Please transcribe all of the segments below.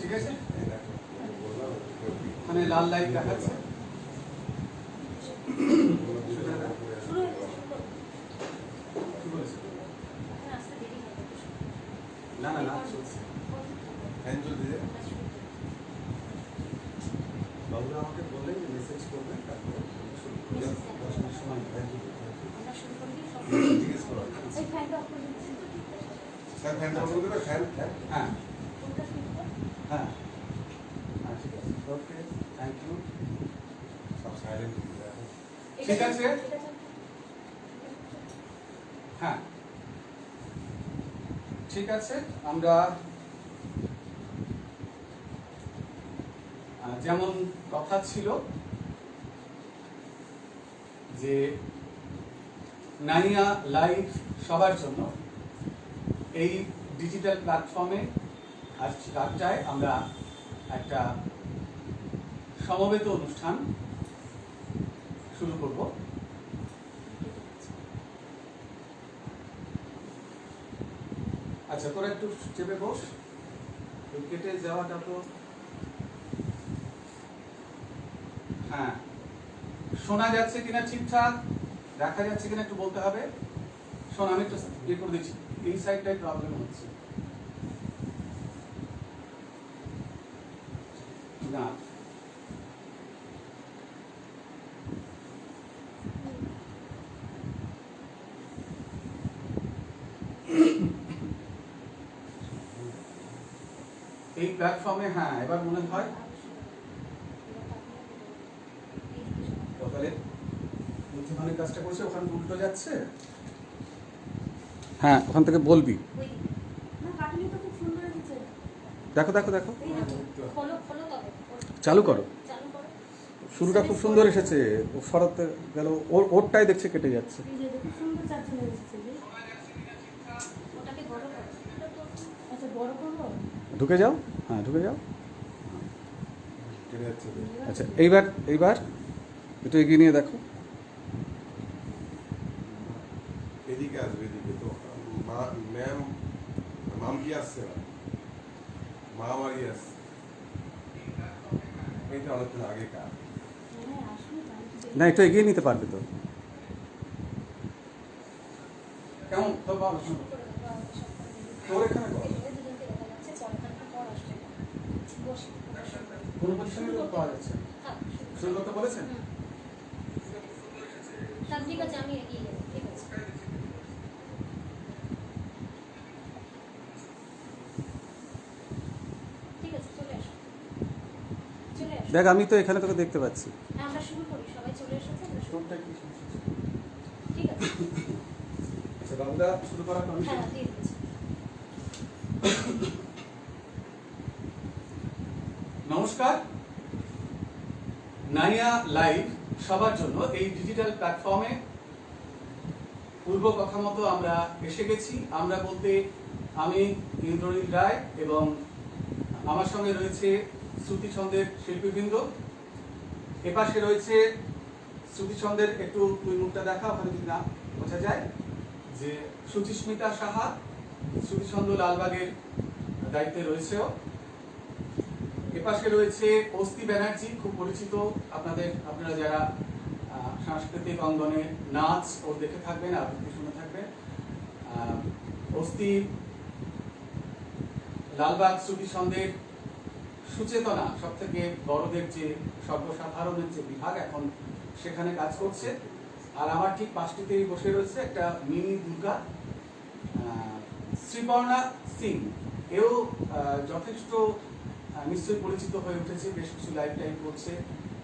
ঠিক আছে, মানে লাল লাইট দেখাচ্ছে। না না না বাবুরা আমাকে বললেন যে মেসেজ করবেন, তারপরে সময় জিজ্ঞেস করা হ্যাঁ হ্যাঁ হ্যাঁ ঠিক আছে, ওকে থ্যাংক ইউ। সব সাইলেন্ট ঠিক আছে। হ্যাঁ ঠিক আছে, আমরা যেমন কথা ছিল যে নানিয়া লাইভ সবার জন্য এই ডিজিটাল প্ল্যাটফর্মে আজ রাতটায় আমরা একটা সমবেত অনুষ্ঠান শুরু করব। আচ্ছা তোরা একটু চেপে বস, কেটে যাওয়াটা তো হ্যাঁ শোনা যাচ্ছে কিনা ঠিকঠাক, দেখা যাচ্ছে কিনা একটু বলতে হবে। শোন আমি একটু ইয়ে করে দিচ্ছি, এই সাইডটাই প্রবলেম হচ্ছে না। এই প্ল্যাটফর্মে হ্যাঁ এবার মনে হয় বুদ্ধিমানের কাজটা করছে, ওখানে উল্টো যাচ্ছে। হ্যাঁ ওখান থেকে বলবি, দেখো দেখো দেখো চালু করো, শুরুটা খুব সুন্দর এসেছে, ও সরাতে গেল ওরটাই দেখছে কেটে যাচ্ছে। ঢুকে যাও, হ্যাঁ ঢুকে যাও। আচ্ছা এইবার এইবার একটু এগিয়ে নিয়ে দেখো। এদিকে আসবে, এদিকে তো ম্যাম মাম কি আসছে না, মা বাড়ি আসছে, এইটা অনেকক্ষণ আগে কাজ। না একটু এগিয়ে নিতে পারবে তো, কেমন তোর এখানে কোন পজিশনে পাওয়া যাচ্ছে, শুরু করতে বলেছেন? ঠিক আছে আমি এগিয়ে যাবো, ঠিক আছে। ঠিক আছে চলে আসো, চলে আসো। দেখ আমি তো এখানে তোকে দেখতে পাচ্ছি। আমরা শুরু করি, সবাই চলে এসেছে। তোরটা কি সমস্যা? ঠিক আছে আচ্ছা বাবুদা শুরু করা পারমিশন? হ্যাঁ দিয়ে দিচ্ছি। নমস্কার, নানিয়া লাইভ সবার জন্য এই ডিজিটাল প্ল্যাটফর্মে পূর্ব কথা মতো আমরা এসে গেছি। আমরা বলতে আমি ইন্দ্রনীল রায় এবং আমার সঙ্গে রয়েছে শ্রুতিছন্দের শিল্পীবৃন্দ। এপাশে রয়েছে শ্রুতিছন্দের, একটু তুই মুখটা দেখা, ওখানে যদি না বোঝা যায়, যে সুচিস্মিতা সাহা শ্রুতিছন্দ লালবাগের দায়িত্বে রয়েছেও। এপাশে রয়েছে অস্তি ব্যানার্জি, খুব পরিচিত আপনারা যারা সাংস্কৃতিক অঙ্গনে নাচ ও দেখে থাকবেন, আবৃত্তি শুনে থাকবেন। অস্তি লালবাগ শ্রুতিছন্দের সুচেতনা, সব থেকে বড়দের যে সর্বসাধারণের যে বিভাগ, এখন সেখানে কাজ করছে। আর আমার ঠিক পাশটিতেই বসে রয়েছে একটা মিনি দুর্গা, শ্রীপর্ণা সিং। এও যথেষ্ট নিশ্চয়ই পরিচিত হয়ে উঠেছে, বেশ কিছু লাইভ টাইম করছে,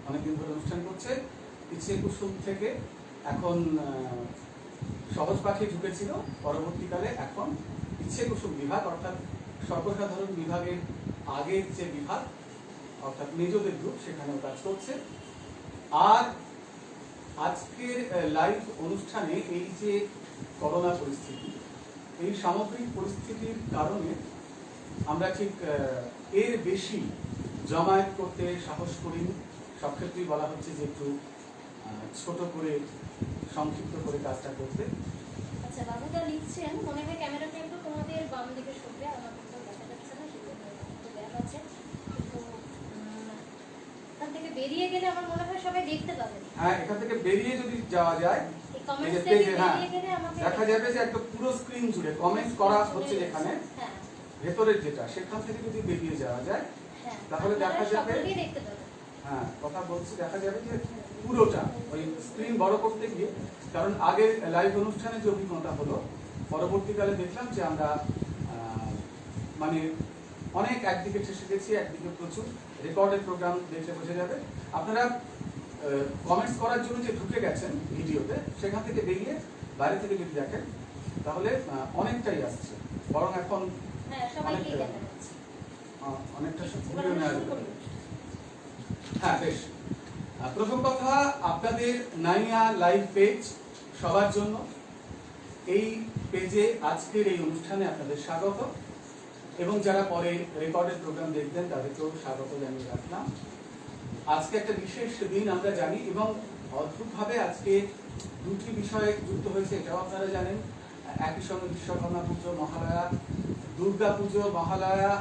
অনেকদিন ধরে অনুষ্ঠান করছে। ইচ্ছে কুসুম থেকে এখন সহজ পাঠে ঢুকেছিল, পরবর্তীকালে এখন ইচ্ছে কুসুম বিভাগ অর্থাৎ সর্বসাধারণ বিভাগের আগের যে বিভাগ অর্থাৎ নিজেদের গ্রুপ, সেখানেও কাজ করছে। আর আজকের লাইভ অনুষ্ঠানে এই যে করোনা পরিস্থিতি, এই সামগ্রিক পরিস্থিতির কারণে আমরা ঠিক এর বেশি জমায়েত করতে সাহস করিনি। সব ক্ষেত্রেই বলা হচ্ছে যে একটু ছোট করে সংক্ষিপ্ত করে কাজটা করতে। আচ্ছা বাবুদা লিখছেন, মনে হয় ক্যামেরাটা একটু তোমাদের বাম দিকে সরবে, আমার তো দেখা যাচ্ছে না, সেটা দেখা যাচ্ছে। গেলে আমার মনে হয় সবাই দেখতে পাবে। হ্যাঁ, এখান থেকে বেরিয়ে যদি যাওয়া যায়, এই কমেন্টস এই যে থেকে পেজে, হ্যাঁ, বেরিয়ে গেলে আমাকে দেখা যাবে যে একটা পুরো স্ক্রিন জুড়ে কমেন্ট করা হচ্ছে যেখানে হ্যাঁ ভেতরের যেটা, সেখান থেকে যদি বেরিয়ে যাওয়া যায় হ্যাঁ তাহলে দেখা আপনারা যাবে, সকলেই দেখতে পাবে। হ্যাঁ কথা বলছি, দেখা যাবে যে পুরোটা ওই স্ক্রিন বড় করতে গিয়ে, কারণ আগের লাইভ অনুষ্ঠানে যে অভিজ্ঞতা হলো, পরবর্তীকালে দেখলাম যে আমরা মানে অনেক একদিকে ঠেসে গেছি, একদিকে প্রচুর রেকর্ডেড প্রোগ্রাম দেখলে বোঝা যাবে। আপনারা কমেন্টস করার জন্য যে ঢুকে গেছেন ভিডিওতে, সেখান থেকে বেরিয়ে বাইরে থেকে যদি দেখেন তাহলে অনেকটাই আসছে, বরং এখন হ্যাঁ সবাইকেই দেখা যাচ্ছে। অনেকটা এবার ভিডিও আমরা নেওয়া শুরু যেতে করি। পারে। হ্যাঁ বেশ, প্রথম কথা, আপনাদের নাইয়া লাইভ পেজ সবার জন্য, এই পেজে আজকের এই অনুষ্ঠানে আপনাদের স্বাগত, এবং যারা পরে রেকর্ডেড প্রোগ্রাম দেখবেন তাদেরকেও স্বাগত জানিয়ে রাখলাম। আজকে একটা বিশেষ দিন আমরা জানি, এবং অদ্ভুতভাবে আজকে দুটি বিষয় যুক্ত হয়েছে, এটাও আপনারা জানেন। একই সঙ্গে বিশ্বকর্মা পুজো, মহালয়া, দুর্গা পুজো, মহালয়া,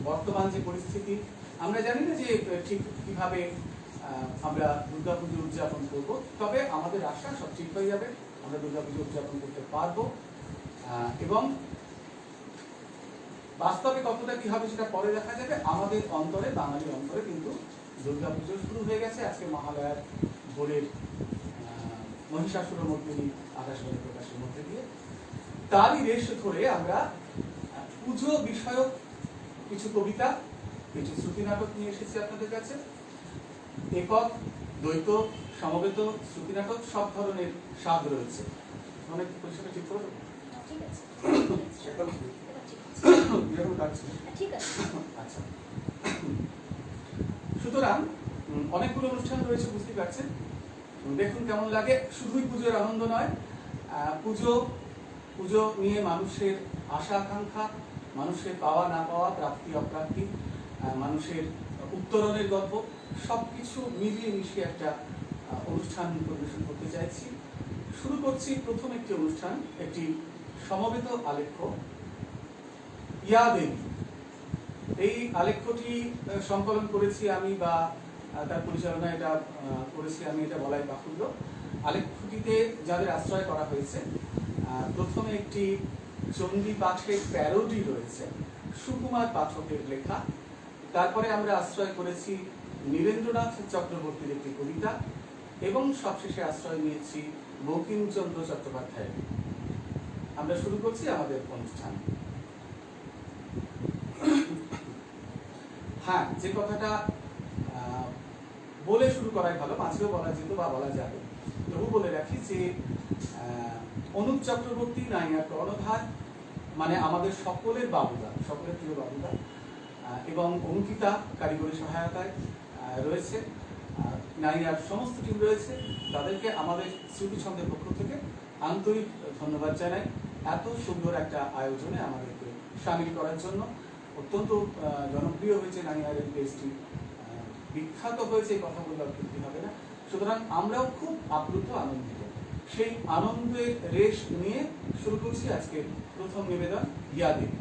বর্তমান যে পরিস্থিতি, আমরা জানি না যে ঠিক কিভাবে আমরা দুর্গা পুজো উদযাপন করবো, তবে আমাদের আশা সব ঠিক হয়ে যাবে, আমরা দুর্গা পুজো উদযাপন করতে পারবো, এবং বাস্তবে কতটা কি হবে সেটা পরে দেখা যাবে। আমাদের অন্তরে, বাঙালির অন্তরে কিন্তু দুর্গা পুজো শুরু হয়ে গেছে আজকে মহালয়ার ভোরের মহিষাসুরমর্দিনী আকাশবাণী প্রকাশের মধ্যে দিয়ে। তারই রেশ ধরে আমরা পুজো বিষয়ক কিছু কবিতা, কিছু শ্রুতি নাটক নিয়ে এসেছি আপনাদের কাছে। একক, দ্বৈত, সমবেত, শ্রুতি নাটক সব ধরনের স্বাদ রয়েছে। অনেক পরিষেবা ঠিক করে দেবো? ঠিক আছে একদম এরকম লাগছে। ঠিক আছে। আচ্ছা, সুতরাং অনেকগুলো অনুষ্ঠান রয়েছে, বুঝতে পারছেন। দেখুন কেমন লাগে। শুধুই পুজোর আনন্দ নয়, পুজো নিয়ে মানুষের আশা আকাঙ্ক্ষা, মানুষের পাওয়া না পাওয়া, প্রাপ্তি অপ্রাপ্তি, মানুষের উত্তরণের গল্প, সবকিছু মিলিয়ে মিশিয়ে একটা অনুষ্ঠান পরিবেশন করতে চাইছি। শুরু করছি প্রথম একটি অনুষ্ঠান, একটি সমবেত আলেখ্য, ইয়া দেবী। এই আলেখ্যটি সংকলন করেছি আমি, বা তার পরিচালনা এটা করেছি আমি, এটা বলাই বাহুল্য। আলেখ্যটিতে যাদের আশ্রয় করা হয়েছে, প্রথমে একটি চণ্ডী পাঠের প্যারোডি রয়েছে, সুকুমার পাঠকের লেখা। তারপরে আমরা আশ্রয় করেছি নীরেন্দ্রনাথ চক্রবর্তীর একটি কবিতা, এবং সবশেষে আশ্রয় নিয়েছি বঙ্কিমচন্দ্র চট্টোপাধ্যায়ের। আমরা শুরু করছি আমাদের অনুষ্ঠান। হ্যাঁ, যে কথাটা বলে শুরু করাই ভালো, মাঝেও বলা যেত বা বলা যাবে, তবু বলে রাখি যে অনুপ চক্রবর্তী নাইয়ার কর্ণধার, মানে আমাদের সকলের বাবুদা, সকলের প্রিয় বাবুদা, এবং অঙ্কিতা কারিগরি সহায়তায় রয়েছে, নাইয়ার সমস্ত টিম রয়েছে। তাদেরকে আমাদের শ্রুতি ছন্দের পক্ষ থেকে আন্তরিক ধন্যবাদ জানাই, এত সুন্দর একটা আয়োজনে আমাদেরকে সামিল করার জন্য। অত্যন্ত জনপ্রিয় হয়েছে নাইয়ার এই পেজটি, বিখ্যাত হয়েছে, এই কথা বললে অত্যুক্তি হবে না। সুতরাং আমরাও খুব আপ্লুত, আনন্দিত। সেই আনন্দের রেশ নিয়ে শুরু করছি আজকের প্রথম নিবেদন, ইয়া দেবী।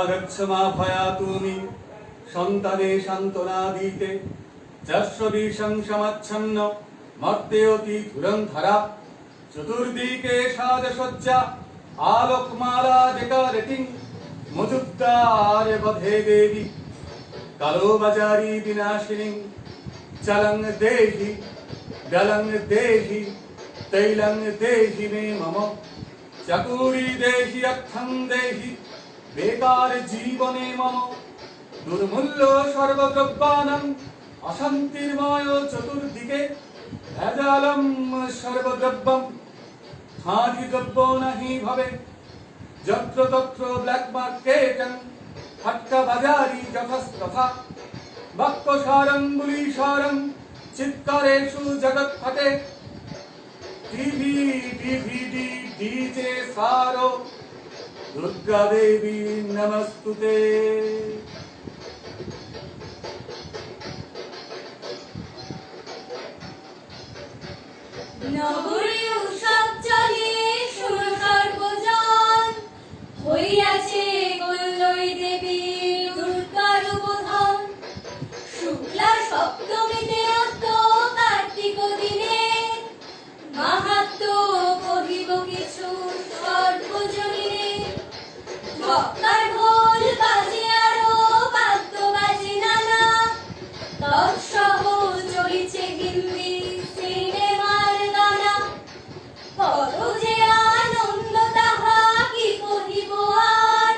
আগচ্ছমা ভয়াতুমি সন্তানে সান্ত্বনা দিতে, যস্য বিষং সমাচ্ছন্ন মর্তে অতি ধুরন্ধরা, চতুর্দিকে সাজসজ্জা আলোকমালা ডেকারেটিং, মজুদ্দারে বধে দেবী কালো বাজারি বিনাশিনী, চলং দেহি দলং দেহি তৈলং দেহি মে মম, চকুরি দেহি অক্ষং দেহি বেকার জীবনে মম দুর্মূল্য সর্বদ্রব্যানাং অশান্তির্ময় চতুর্দিকে ভেজালম সর্বদ্রব্যম খাঁটি দ্রব্য নাহি ভবে যত্র তত্র ব্ল্যাক মার্কেটং হট্টা বাজারি যথস্তথা বাক্যসারং গুলিসারং চিৎকারেষু জগৎপতে টিভি ডিভিডি ডিজে সারো দুর্গা দেবী নমস্তুতে। নগরে উৎসব চলে শোনো সর্বজন, হইয়াছে কল্লোই দেবী দুর্গার বোধন। শুক্লা সপ্তমীতে অন্ত কার্তিক দিনে, মাহাত্ম কহিব কিছু সর্বজনীনে। ভক্তার ঢোল বাজে আরো বাদ্য বাজে নানা, তৎসহ চলিছে হিন্দি সিনেমার গানা। কত যে আনন্দ তাহা কি কহিব আর,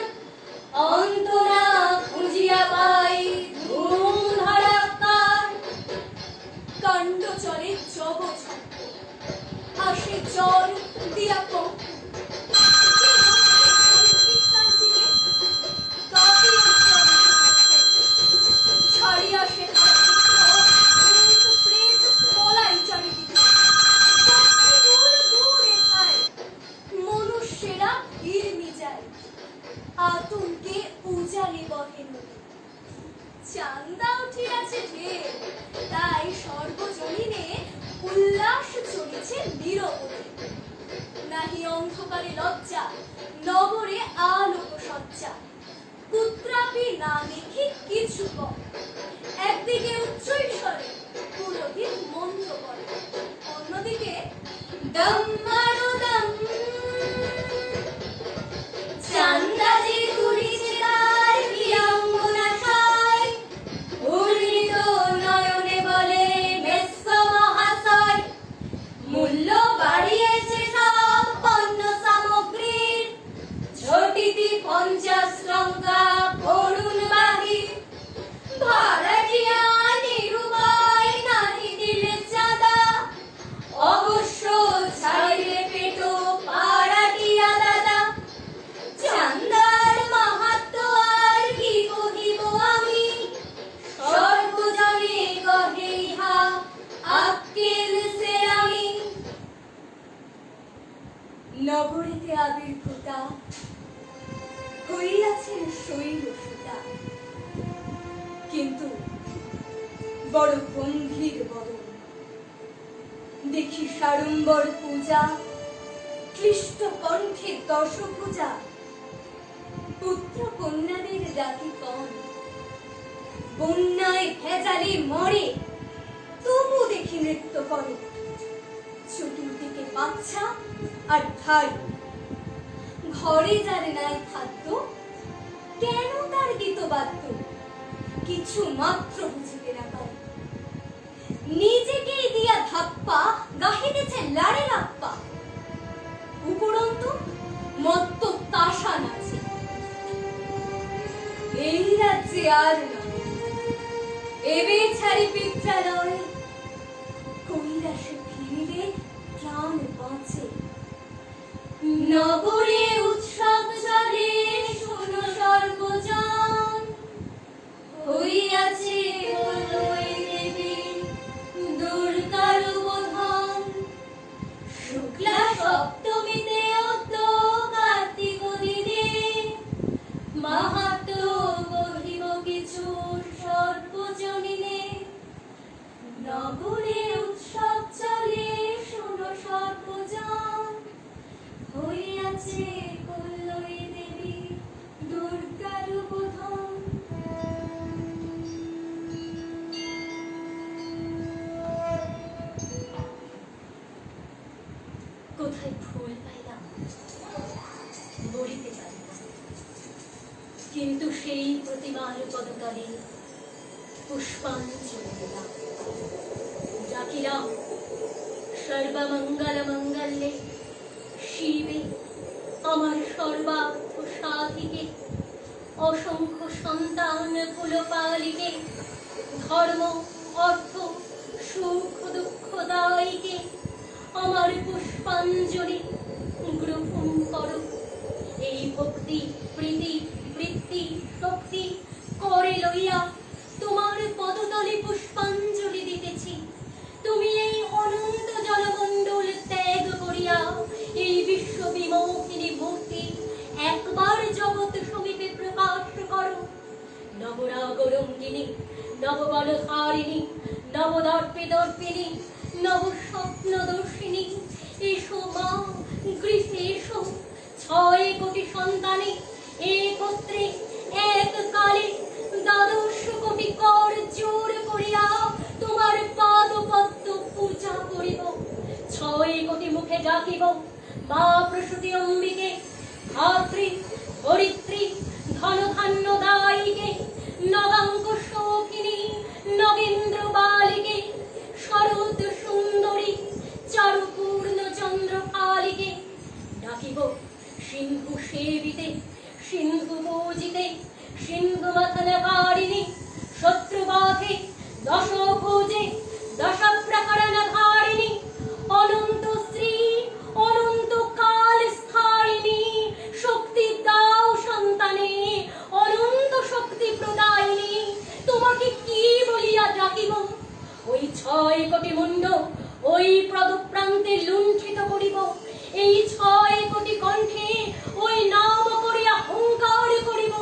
অন্তরা খুঁজিয়া পাই ধুম ধারাকার। কাণ্ড চলে জগৎ আসে জল দিয়া পঙ্ক, ছাড়িয়া সে প্রেত পলাই চারিদিকে। দূরে খায় মনুষ্যেরা ভিড় যায়, আতঙ্কে উজালে বহে নদী। চান্দা উঠিয়াছে ঢের, তাই সর্বজনীনে উল্লাস চলেছে নিরবধি। নাহি অন্ধকারে লজ্জা, নগরে আলোক সজ্জা। পুত্রাপি না দেখি কিছু কম, একদিকে উচ্চৈঃস্বরে পুরোহিত মন্ত্র করে, অন্যদিকে দম মারো দম। চান্দা যে ঘুরিছে তার কি অঙ্গনাশয়, উর্মিত নয়নে বলে মেস্স মহাশয়। মূল্য বাড়িয়েছে সব পণ্য সামগ্রীর, ঝটিতি 50 টঙ্কা করুণ বাহির। ভাড়াটিয়া নিরুপায় নাহি দিলে চাঁদা, অবশ্য ছাড়িলে পেটো পাড়াটিয়া দাদা। চান্দার মাহাত্ম আর কি কহিব আমি, সর্বজনে কহে ইহা আক্কেল সেরামি। নগরীতে আবির্ভূতা হইয়াছেন শৈল সুতা, কিন্তু বড় গম্ভীর বদন। দেখি সাড়ম্বর পূজা, ক্লিষ্ট কণ্ঠে দশভুজা। পুত্র কন্যাদের ডাকি কন, বন্যায় ভেজালে মরে, তবু দেখি নৃত্য করে। চতুর্দিকে বাচ্চা আর ধাই, ঘরে যার নাই খাদ্য, কেন তার গীতবাদ্য কিছু মাত্র বুঝিতে না পারে। নিজেকেই দিয়া ধাপ্পা গাহিতেছে লাড়ে লাপ্পা, উপরন্তু মত্ত তাসা নাচে। এই রাজ্যে আর নয়, এবে ছাড়ি পিত্রালয়, কৈলাসে ফিরিলে প্রাণ বাঁচে। নগরে উৎসব চলে শোনো সর্বজন, হইয়াছে কল্লোই দেবী দুর্গার বোধন। শুক্লা সপ্তমীতে অন্ত কার্তিক দিনে, মাহাত্ম কহিব কিছু সর্বজনীনে। নগরে উৎসব চলে শোনো সর্বজন, হইয়াছে কল্লোই দেবী দুর্গার বোধন। কোথায় ফুল পাইলাম বলিতে পারি না, কিন্তু সেই প্রতিমার পদতলে পুষ্পাঞ্জলি দিলাম। ডাকিলাম সর্বমঙ্গল মঙ্গলে শিবে আমার সর্বার্থ সাধিকে। অসংখ্য সন্তান কুলপালিকে, ধর্ম অর্থ সুখ দুঃখ দায়ীকে আমার পুষ্পাঞ্জলি গ্রহণ করো। এই ভক্তি প্রীতি বৃত্তি শক্তি করে লইয়া তোমার পদতলে পুষ্পাঞ্জলি দিতেছি। তুমি এই অনন্ত জলমণ্ডল ত্যাগ করিয়া এই বিশ্ব বিমোহিনী মূর্তি একবার জগৎ সমীপে প্রকাশ করো। নবরাগরঙ্গিনী, নববলধারিণী, নবদর্পিদর্পিণী, নবস্বপ্নদর্শিনী, এসো মা, গৃহে এসো। 6 কোটি সন্তানে একত্রে এককালে 12 কোটি কর জোর করিয়া তোমার পাদপদ্ম পূজা করিব। 6 কোটি মুখে ডাকিব মা প্রসূতি অম্বিকে, ধাত্রী ধরিত্রী ধনধান্য দায়ীকে, নবাঙ্ক শোকিনী নগেন্দ্র বালিকে, শরৎ সুন্দরী চারুপূর্ণ চন্দ্রকালিকে। ডাকিব সিন্ধু সেবিতে, সিন্ধু পূজিতে, সিন্ধু মথনকারিণী, শত্রুবাধে দশভুজে, দশপ্রকরণধারিণী, অনন্ত শ্রী অনন্ত কাল স্থায়িনী, শক্তি দাও সন্তানে, অনন্ত শক্তি প্রদায়িনী। তোমাকে কি বলিয়া ডাকিব? ওই 6 কোটি মুন্ড ওই পদপ্রান্তে লুণ্ঠিত করিব। এই 6 কোটি কণ্ঠে ওই নাম করিয়া হুঙ্কার করিব।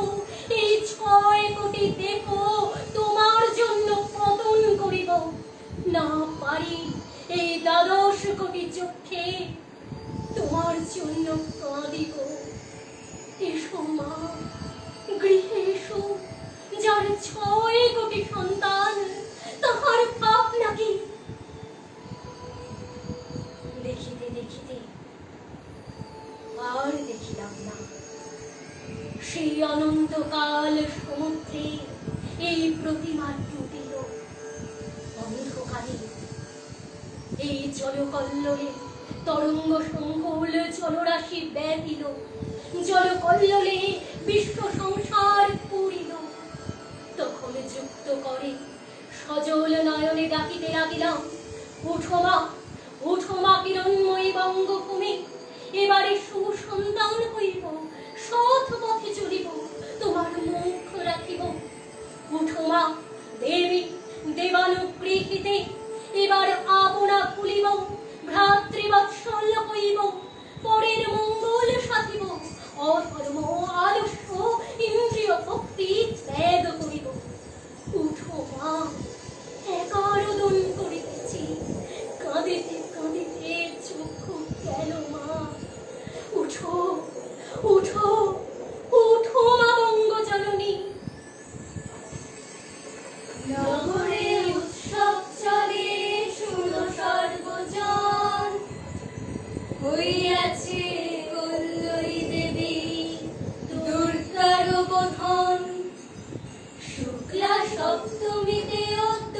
এই 6 কোটি দেহ তোমার জন্য পতন করিব। না পারি এই 12 কোটি চক্ষে তোমার জন্য কাঁদিব। এসো মা, গৃহে এসো। যার 6 কোটি সন্তান, তাহার পাপ নাকি? দেখিতে দেখিতে আর দেখিলাম না সেই অনন্তকাল সমুদ্রে এই প্রতিমার ডুবিল। অন্ধকারে এই জলকল্লোলে তরঙ্গ সংকুল জলরাশি ব্যাপিল। জলকল্লোলে বিশ্ব সংসার পুরিল। তখন যুক্ত করে সজল নয়নে ডাকিতে লাগিলাম, উঠো মা, উঠো মা কিরণময়ী বঙ্গভূমি। এবারে সুসন্তান হইব, সৎ পথে চলিব, তোমার মুখ রাখিব। উঠো মা দেবী, দেবানুগৃহীতে এবার আপনা খুলিব। ভ্রাতৃবৎসল্য হইব, পরের মঙ্গল সাধিব। অধর্ম আলস্য ইন্দ্রিয় ভক্তি ত্যাগ করিব। উঠো মা, 11 দিন করিতেছি, কাঁদিতে কাঁদিতে চক্ষু গেল মা। উঠো, উঠো, উঠো মা বঙ্গজননী। নগরে উৎসব চলে, শুনো সর্বজন, হইয়াছে কল্লোলী দেবী দুর্গার বোধন। শুক্লা সপ্তমীতে অদ্য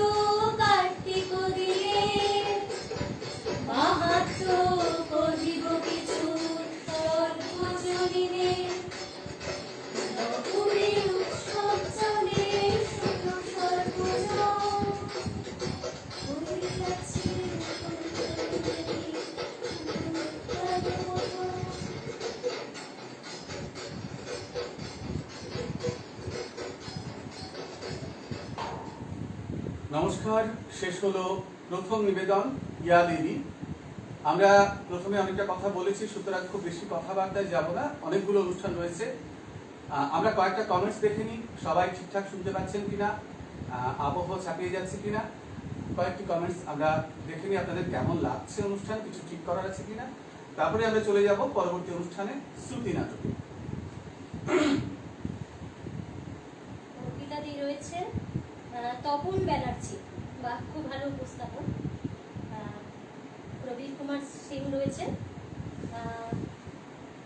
কার্তিক দিলে, মাহাত্ম কহিব কিছু সর্বজনীনে। নগরে উৎসব চলে, শুনো সর্বজন, হইয়াছে কল্লোলী দেবী দুর্গার বোধন। নমস্কার, শেষ হলো প্রথম নিবেদন ইয়া দেবী। আমরা প্রথমে অনেকটা কথা বলেছি, সুতরাং খুব বেশি কথাবার্তায় যাব না। অনেকগুলো অনুষ্ঠান রয়েছে। আমরা কয়েকটা কমেন্টস দেখে নিই, সবাই ঠিকঠাক শুনতে পাচ্ছেন কিনা, আবহ ছাপিয়ে যাচ্ছে কিনা। কয়েকটি কমেন্টস আমরা দেখে নিই, আপনাদের কেমন লাগছে অনুষ্ঠান, কিছু ঠিক করার আছে কিনা। তারপরে আমরা চলে যাব পরবর্তী অনুষ্ঠানে শ্রুতি নাটকে। অর্পিতাদি রয়েছে, তপন ব্যানার্জি, বা খুব ভালো উপস্থাপন। প্রবীর কুমার সিং রয়েছে,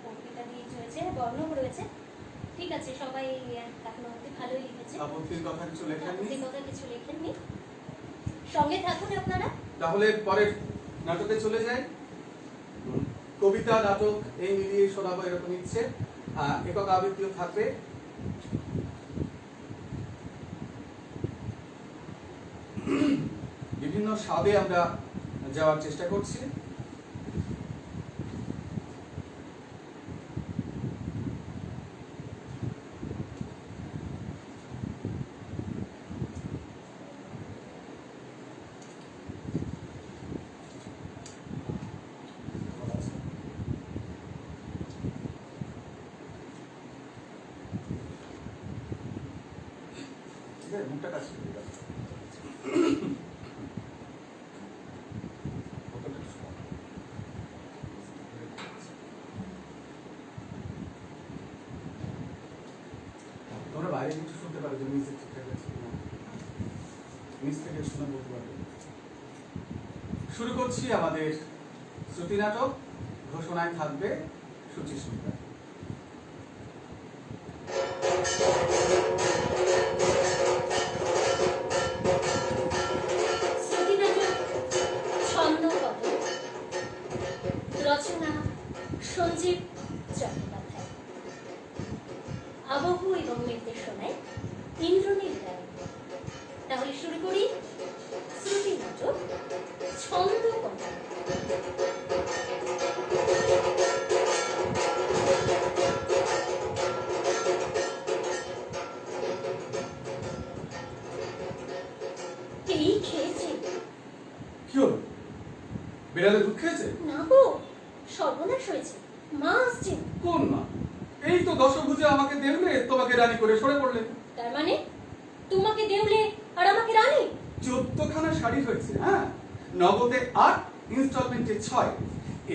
অর্পিতাদি রয়েছে, বর্ণব রয়েছে। ঠিক আছে, সবাই এখনো অব্দি ভালোই লিখেছে। আপত্তির কথা কিছু লেখেননি? আপত্তির কথা কিছু লেখেননি। সঙ্গে থাকুন আপনারা। তাহলে পরের নাটকে চলে যাই। কবিতা, নাটক এই মিলিয়ে শোনাবো, এরকম ইচ্ছে। একক আবৃত্তিও থাকবে। বিভিন্ন স্বাদে আমরা যাওয়ার চেষ্টা করছি। মুখটা কাছে তোমরা বাইরে কিছু শুনতে পারো যে মিউজিক ঠিকঠাক আছে কিনা, নিচ থেকে শুনে বলতে পারবে। শুরু করছি আমাদের শ্রুতি নাটক। ঘোষণায় থাকবে সুচিস্মিতা। রচনা সঞ্জীব চট্টোপাধ্যায়, আবহ এবং নির্দেশনায় ইন্দ্রনীল রায়। তাহলে শুরু করি শ্রুতি নাটক ছন্দ কথা। এই খেয়েছে কি হলো? বিড়ালে দুধ খেয়েছে? না গো, সর্বনাশ হয়েছে। মা আসছেন। কোন মা? এই তো দশভুজে আমাকে দেখলে তোমাকে রানী করে সরে পড়লে। তার মানে তোমাকে দেউলে আর আমাকে রানী? 14খানা শাড়ি হয়েছে, হ্যাঁ, নগদে 8, ইনস্টলমেন্টে 6।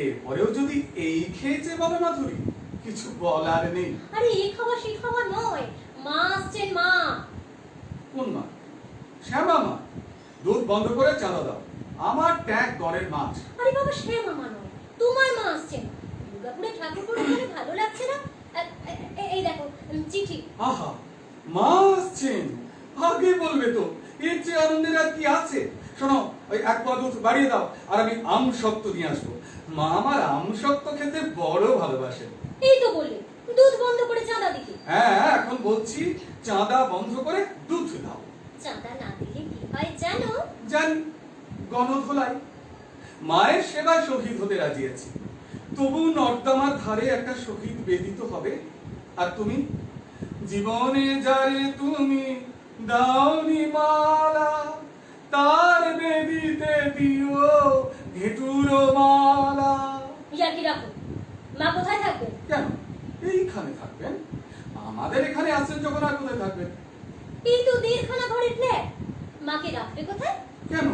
এরপরেও যদি এই খেয়েছে বলো মাধুরী, কিছু বলার নেই। আরে এই খাওয়া সেই খাওয়া নয়, মা আসছেন। মা? কোন মা? শ্যামা মা। দুধ বন্ধ করে চাঁদা দাও, আমার ট্যাগ গড়ের মাছ। আরে বাবা, সে মামা নয়, তোমার মা আসছেন। দুর্গাপুরে ঠাকুর পড়ে ভালো লাগছে না? এই দেখো চিঠি। আহা, মা আসছেন, আগে বলবে তো, এর চেয়ে আনন্দের আর কি আছে। শোনো, ওই 1 পা দুধ বাড়িয়ে দাও, আর আমি আম শক্ত নিয়ে আসবো। মা আমার আম শক্ত খেতে বড় ভালোবাসেন। এই তো বললে দুধ বন্ধ করে চাঁদা দিতে। হ্যাঁ, এখন বলছি চাঁদা বন্ধ করে দুধ দাও। চাঁদা না দিলে কি হয় জানো? জানি, গণধোলাই। মায়ের সেবায় শহীদ হতে রাজি আছি, তবু নর্দমার ধারে একটা শহীদ বেদিত হবে। আর তুমি জীবনে যারে তুমি দাওনি মালা, তার বেদিতে দিও ঘেটুর মালা। ইয়া কি রাখো। মা কোথায় থাকবেন? কেন? এইখানে থাকবেন। আমাদের এখানে আছেন যখন আর কোথায় থাকবেন? এই তো 1.5খানা ঘরের ফ্ল্যাট, মাকে রাখবে কোথায়? কেন?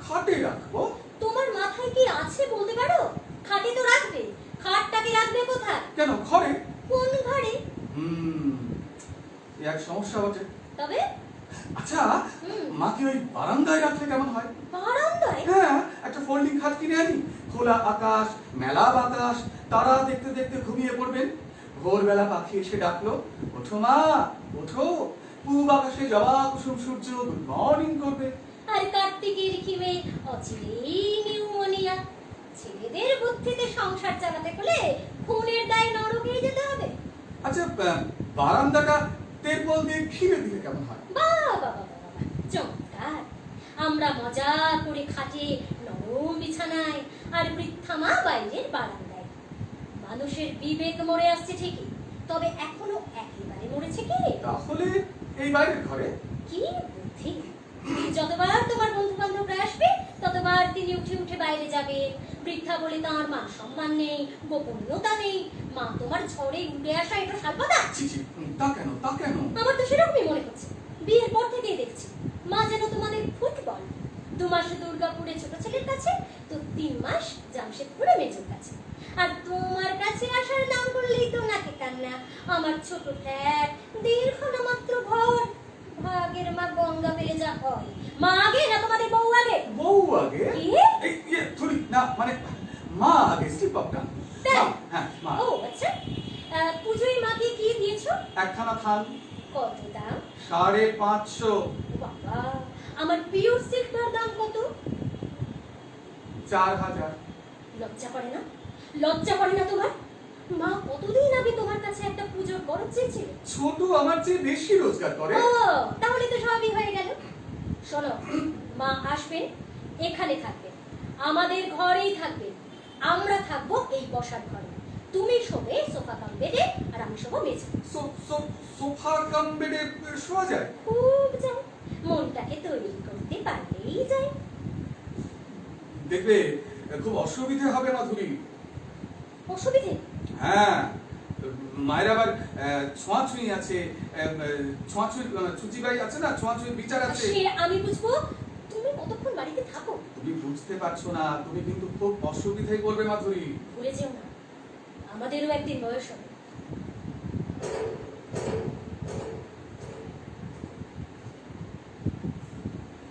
খাটে রাখবো। তোমার মাথায় কি আছে বলতে পারো? খাটে তো রাখবে, খাটটাকে রাখবে কোথায়? কেন ঘরে? কোন ঘরে? এক সমস্যা বটে। তবে আচ্ছা, মাকে ওই বারান্দায় রাখলে কেমন হয়? বারান্দায়? হ্যাঁ, একটা ফোল্ডিং খাট কিনে আনি, খোলা আকাশ, মেলা বাতাস, তারা দেখতে দেখতে ঘুমিয়ে পড়বেন। ভোরবেলা পাখি এসে ডাকলো, ওঠো মা, ওঠো। পূব আকাশে জবা কুসুম সূর্য গুড মর্নিং করবে। আর কার্তিকের খিমে অচিরেই নিউমোনিয়া। ছেলেদের বুদ্ধিতে সংসার চালাতে হলে খুনের দায় নরকে যেতে হবে। আচ্ছা, বারান্দাটা তেরপল দিয়ে ঘিরে দিলে কেমন হয়? বাবা বাবা বাবা, চমৎকার। আমরা মজা করে খাটে, নরম বিছানায়, আর বৃদ্ধা মা বাইরের বারান্দায়। মানুষের বিবেক মরে আসছে ঠিকই, তবে এখনো একেবারে মরেছে কি? তাহলে এই বাইরের ঘরে? কি বুদ্ধি! যতবার তোমার বন্ধু বান্ধবরা আসবে, ততবার তিনি উঠে উঠে বাইরে যাবে। বৃদ্ধা বলে তাঁর মান সম্মান নেই, গোপনীয়তা নেই। মা তোমার ঝড়ে উড়ে আসা এটা সাবধান। তা কেন? তা কেন? আমার তো সেরকমই মনে হচ্ছে। বিয়ের পর থেকেই দেখছি মা যেন তোমাদের ফুটবল। 2 মাস দুর্গাপুরে ছোট ছেলের কাছে, তো 3 মাস জামশেদপুরে মেজোর কাছে। আর তোমার কাছে আসার নাম করলেই তো নাকে কান্না। আমার ছোট ফ্ল্যাট, 1.5খানা মাত্র ঘর। ভাগের মা গঙ্গা পেলে যা হয়। মা আগে না তোমাদের বউ আগে? বউ আগে? কি? এই থুড়ি না, মানে মা আগে, স্লিপ অফ টাং। হ্যাঁ, মা। ও আচ্ছা, পুজোয় মাকে কি দিয়েছো? 1খানা থান। কত দাম? 550। বাবা, আমার পিওর সিল্ভার দাম কত? 4000। লজ্জা করে না? লজ্জা করে না তোমার? মা কতদিন আগে তোমার কাছে একটা পুজোর বরফ চেয়েছিল। ছোট আমার চেয়ে বেশি রোজগার করে। ও, তাহলে তো সবই হয়ে গেল। শোনো, মা আসবেন, এখানে থাকবে, আমাদের ঘরেই থাকবে। আমরা থাকবো এই বসার ঘরে। তুমি শোবে সোফা কাম বেডে, আর আমি শোবো মেঝে। সোফা কাম বেডে শোয়া যায়? খুব যাও, মনটাকে তৈরি করতে পারলেই যায়। দেখবে খুব অসুবিধে হবে মাধুরী। অসুবিধে? হ্যাঁ, মায়ের আবার ছোঁয়াছুঁই আছে, ছুচিবাই আছে না, ছোঁয়াছুঁই বিচার আছে। সে আমি বুঝবো, তুমি কতক্ষণ বাড়িতে থাকো? তুমি বুঝতে পারছো না, তুমি কিন্তু খুব অসুবিধায় পড়বে মাধুরী। ভুলে যেও না, আমাদেরও একদিন বয়স হবে।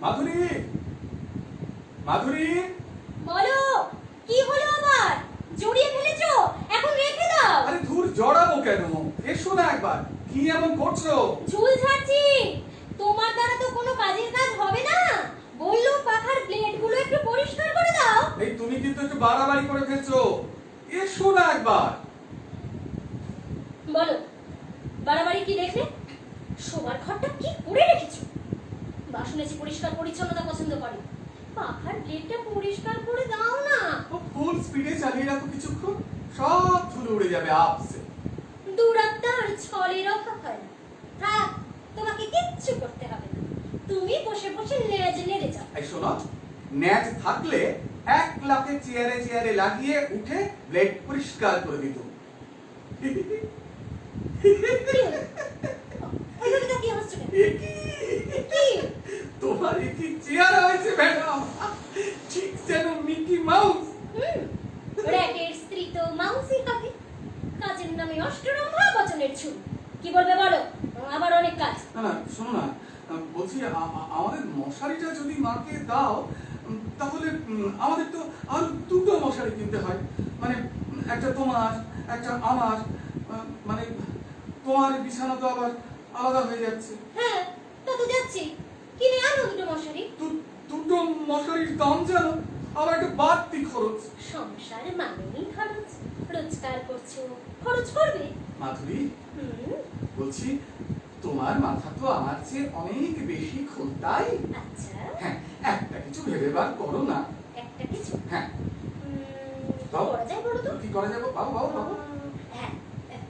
মাধুরী, মাধুরী, বলো, কি হলো আবার? জড়িয়ে ফেলেছো? এখন রেখে দাও। আরে ধুর, জড়াবো কেন? এসো না একবার। কি এমন করছো? ঝুল ঝাড়ছি। তোমার দ্বারা তো কোনো কাজের কাজ হবে না। বললো পাখার প্লেটগুলো একটু পরিষ্কার করে দাও। এই তুমি কিন্তু একটু বাড়াবাড়ি করে ফেলছো। এসো না একবার। বলো, বাড়াবাড়ি কি দেখলে? শোবার ঘরটা কি করে রেখেছো? বাসনেছি পরিষ্কার পরিচ্ছন্নতা পছন্দ করে, পাখার প্লেটটা পরিষ্কার করে দাও না। ও ফুল স্পিডে চালিয়ে রাখো কিছুক্ষণ, সব ধুলো উড়ে যাবে আপসে। দূরাত্মার ছলের অভাব হয় না। থাক, তোমাকে কিচ্ছু করতে হবে না। তুমি বসে বসে লেজ নেড়ে যাও। এই শোনো, ন্যাজ থাকলে 1 লাখে চেয়ারে চেয়ারে লাগিয়ে উঠে ব্লেড পরিষ্কার করে দিত। ওইভাবে তাকিয়ে হাসছো কেন? কি? তোমার কি চেয়ার হয়েছে ম্যাডাম, ঠিক যেন মিকি মাউস। র্যাটের স্ত্রী তো মাউসই হবে। কাজের নামে অষ্টরম্ভা বচনের ছুরি। কি বলবে বলো, আবার অনেক কাজ। না না, শোনো না, বলছি আমাদের মশারিটা যদি মাকে দাও, তাহলে আমাদের তো আরো 2টো মশারি কিনতে হয়। মানে একটা তোমার, একটা আমার। মানে তোমার বিছানা তো আবার আলাদা হয়ে যাচ্ছে। হ্যাঁ, তা তো যাচ্ছি। কিনে আনো 2টো মশারি। 2টো মশারির দাম যেন আবার একটা বাড়তি খরচ। সংসার মানেই খরচ। রোজগার করছো, খরচ করবে। মাধুরী, হুম, বলছি তোমার মাথা তো আমার চেয়ে অনেক বেশি খোলতাই। আচ্ছা, হ্যাঁ, একটা কিছু ভেবে বার করো না। একটা কিছু। হ্যাঁ, কি বাবু, করা যায় বলো তো? কি করা যাবে? বাবু বাবু বাবু। হ্যাঁ,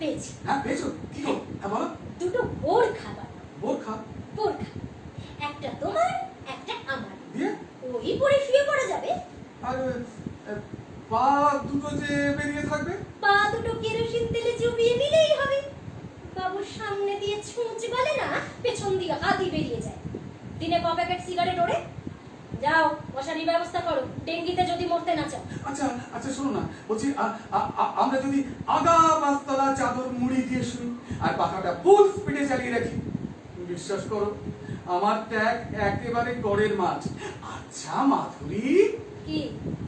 পেয়েছি। হ্যাঁ, পেয়েছো? কি গো? হ্যাঁ বলো। 2টো বোরখা বানাও। বোরখা বোরখা, একটা তোমার, একটা আমার। দিয়ে? ওই পরে শুয়ে পড়া যাবে। আর পা দুটো যে বেরিয়ে থাকবে? পা 2টো কেরোসিন তেলে চুবিয়ে নিলেই হবে। বাবুর সামনে দিয়ে ছুঁচ বলে না, পেছন দিয়ে হাতি বেরিয়ে যায়। দিনে ক প্যাকেট সিগারেট ওড়ে। যাও, মশারির ব্যবস্থা করো, ডেঙ্গিতে যদি মরতে না চাও। আচ্ছা আচ্ছা, শোনো না, বলছি আমরা যদি আগা 5 তলা চাদর মুড়ি দিয়ে শুই আর পাখাটা ফুল স্পিডে চালিয়ে রাখি, বিশ্বাস করো আমার ট্যাগ একেবারে গড়ের মাছ। আচ্ছা মাধুরী, কি?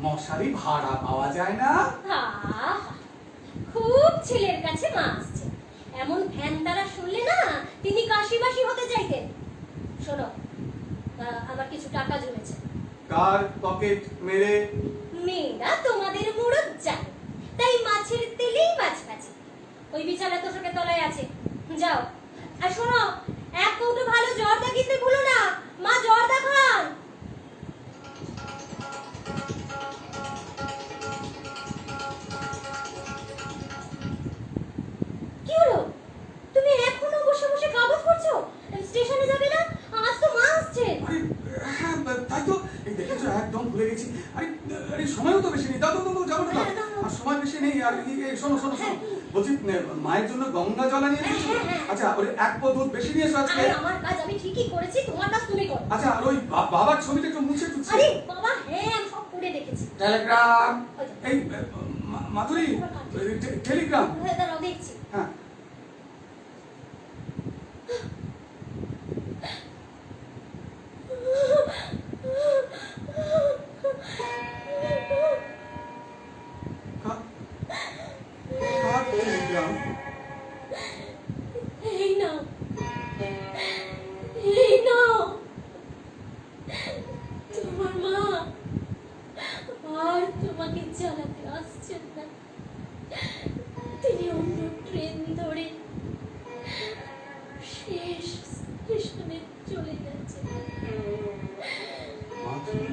মশারি ভাড়া পাওয়া যায় না? আহা, খুব ছেলের কাছে মা আসছে। এমন ফ্যান তারা শুনলে না, তিনি কাশিবাসী হতে চাইতেন। শোনো, আমার কিছু টাকা জমেছে। কার পকেট মেরে? মেয়েরা তোমাদের মুরত জানে, তাই মাছের তেলেই মাছ ভাজে। ওই বিছানা তোষকের তলায় আছে, যাও। আর শোনো, 1 কৌটো ভালো জর্দা কিনতে ভুলো না, মা জর্দা খান। কি হলো? তুমি এখনো বসে বসে কাগজ পড়ছো? স্টেশনে যাবে না? আজ তো মা আসছে। আরে হ্যাঁ, তাই তো। এই দেখেছো, একদম ভুলে গেছি। আরে আরে সময়ও তো বেশি নেই। দাও দাও দাও, যাবো না। আর সময় বেশি নেই। আর শোনো শোনো শোনো, বলছি মায়ের জন্য গঙ্গা জল আনিয়ে দিয়েছো? আচ্ছা, ওই 1 পো দুধ বেশি নিয়েছো আজকে? আরে আমার কাজ আমি ঠিকই করেছি, তোমার কাজ তুমি করো। আচ্ছা, আর ওই বাবার ছবিটা একটু মুছে টুছে। আরে বাবা, হ্যাঁ আমি সব পড়ে দেখেছি। টেলিগ্রাম। এই মাধুরী, টেলিগ্রাম। হ্যাঁ, দাঁড়াও দেখছি। হ্যাঁ, কার টেলিগ্রাম? এই নাও, এই নাও। তোমার মা আর তোমাকে জ্বালাতে আসছেন না। তিনি অন্য ট্রেন ধরে শেষ স্টেশনে চলে গেছেন। মাধুরী,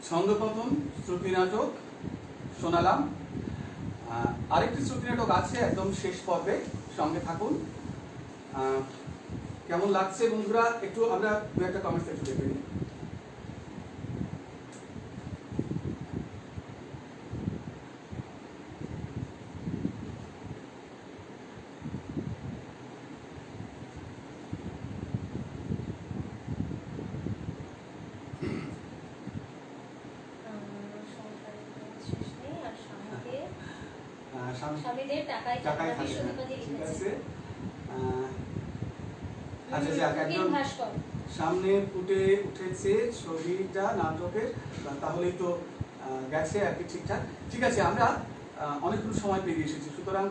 ছন্দপতন শ্রুতি নাটক শোনালাম। আরেকটি শ্রুতি নাটক আছে একদম শেষ পর্বে, সঙ্গে থাকুন। কেমন লাগছে বন্ধুরা? একটু আমরা দু একটা কমেন্টস একটু দেখে নিই। স্বামীদের টাকায় টাকায় থাকে থাকে না। বিশ্ববিদ্যালয়ে ঠিক লিখেছে। আছে। আচ্ছা যাক, একদম ভাস্কর সামনে ফুটে উঠেছে ছবিটা নাটকের, তাহলেই তো গেছে আর কি ঠিকঠাক। ঠিক আছে, আমরা অনেকগুলো সময় পেরিয়ে এসেছি, সুতরাং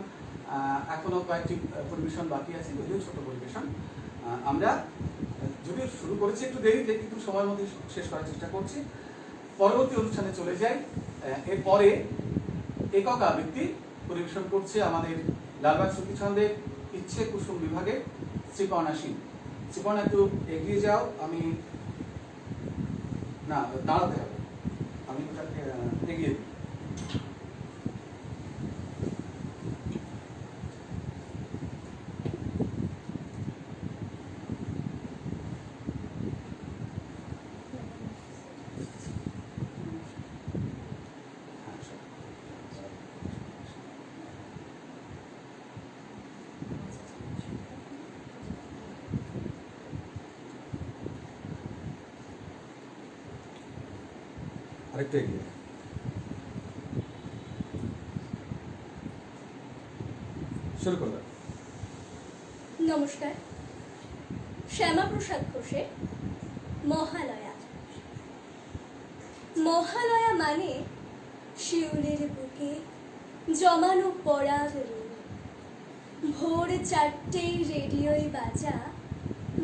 এখনো কয়েকটি পরিবেশন বাকি আছে, যদিও ছোট পরিবেশন। আমরা যদিও শুরু করেছি একটু দেরিতে, কিন্তু সময়ের মধ্যে শেষ করার চেষ্টা করছি। পরবর্তী অনুষ্ঠানে চলে যাই। এরপরে একক আবৃত্তি পরিবেশন করছে আমাদের লালবাগ শ্রুতিছন্দের ইচ্ছে কুসুম বিভাগের শ্রীপর্ণা সিং। শ্রীপর্ণা একটু এগিয়ে যাও, আমি না দাঁড়াতে হবে, আমি ওটাকে এগিয়ে দিই। আরেকটু এগিয়ে শুরু করলাম। নমস্কার। শ্যামাপ্রসাদ ঘোষের মহালয়া। মহালয়া মানে শিউলির বুকে জমানো পড়ার রোদ। ভোর 4টেই রেডিওয়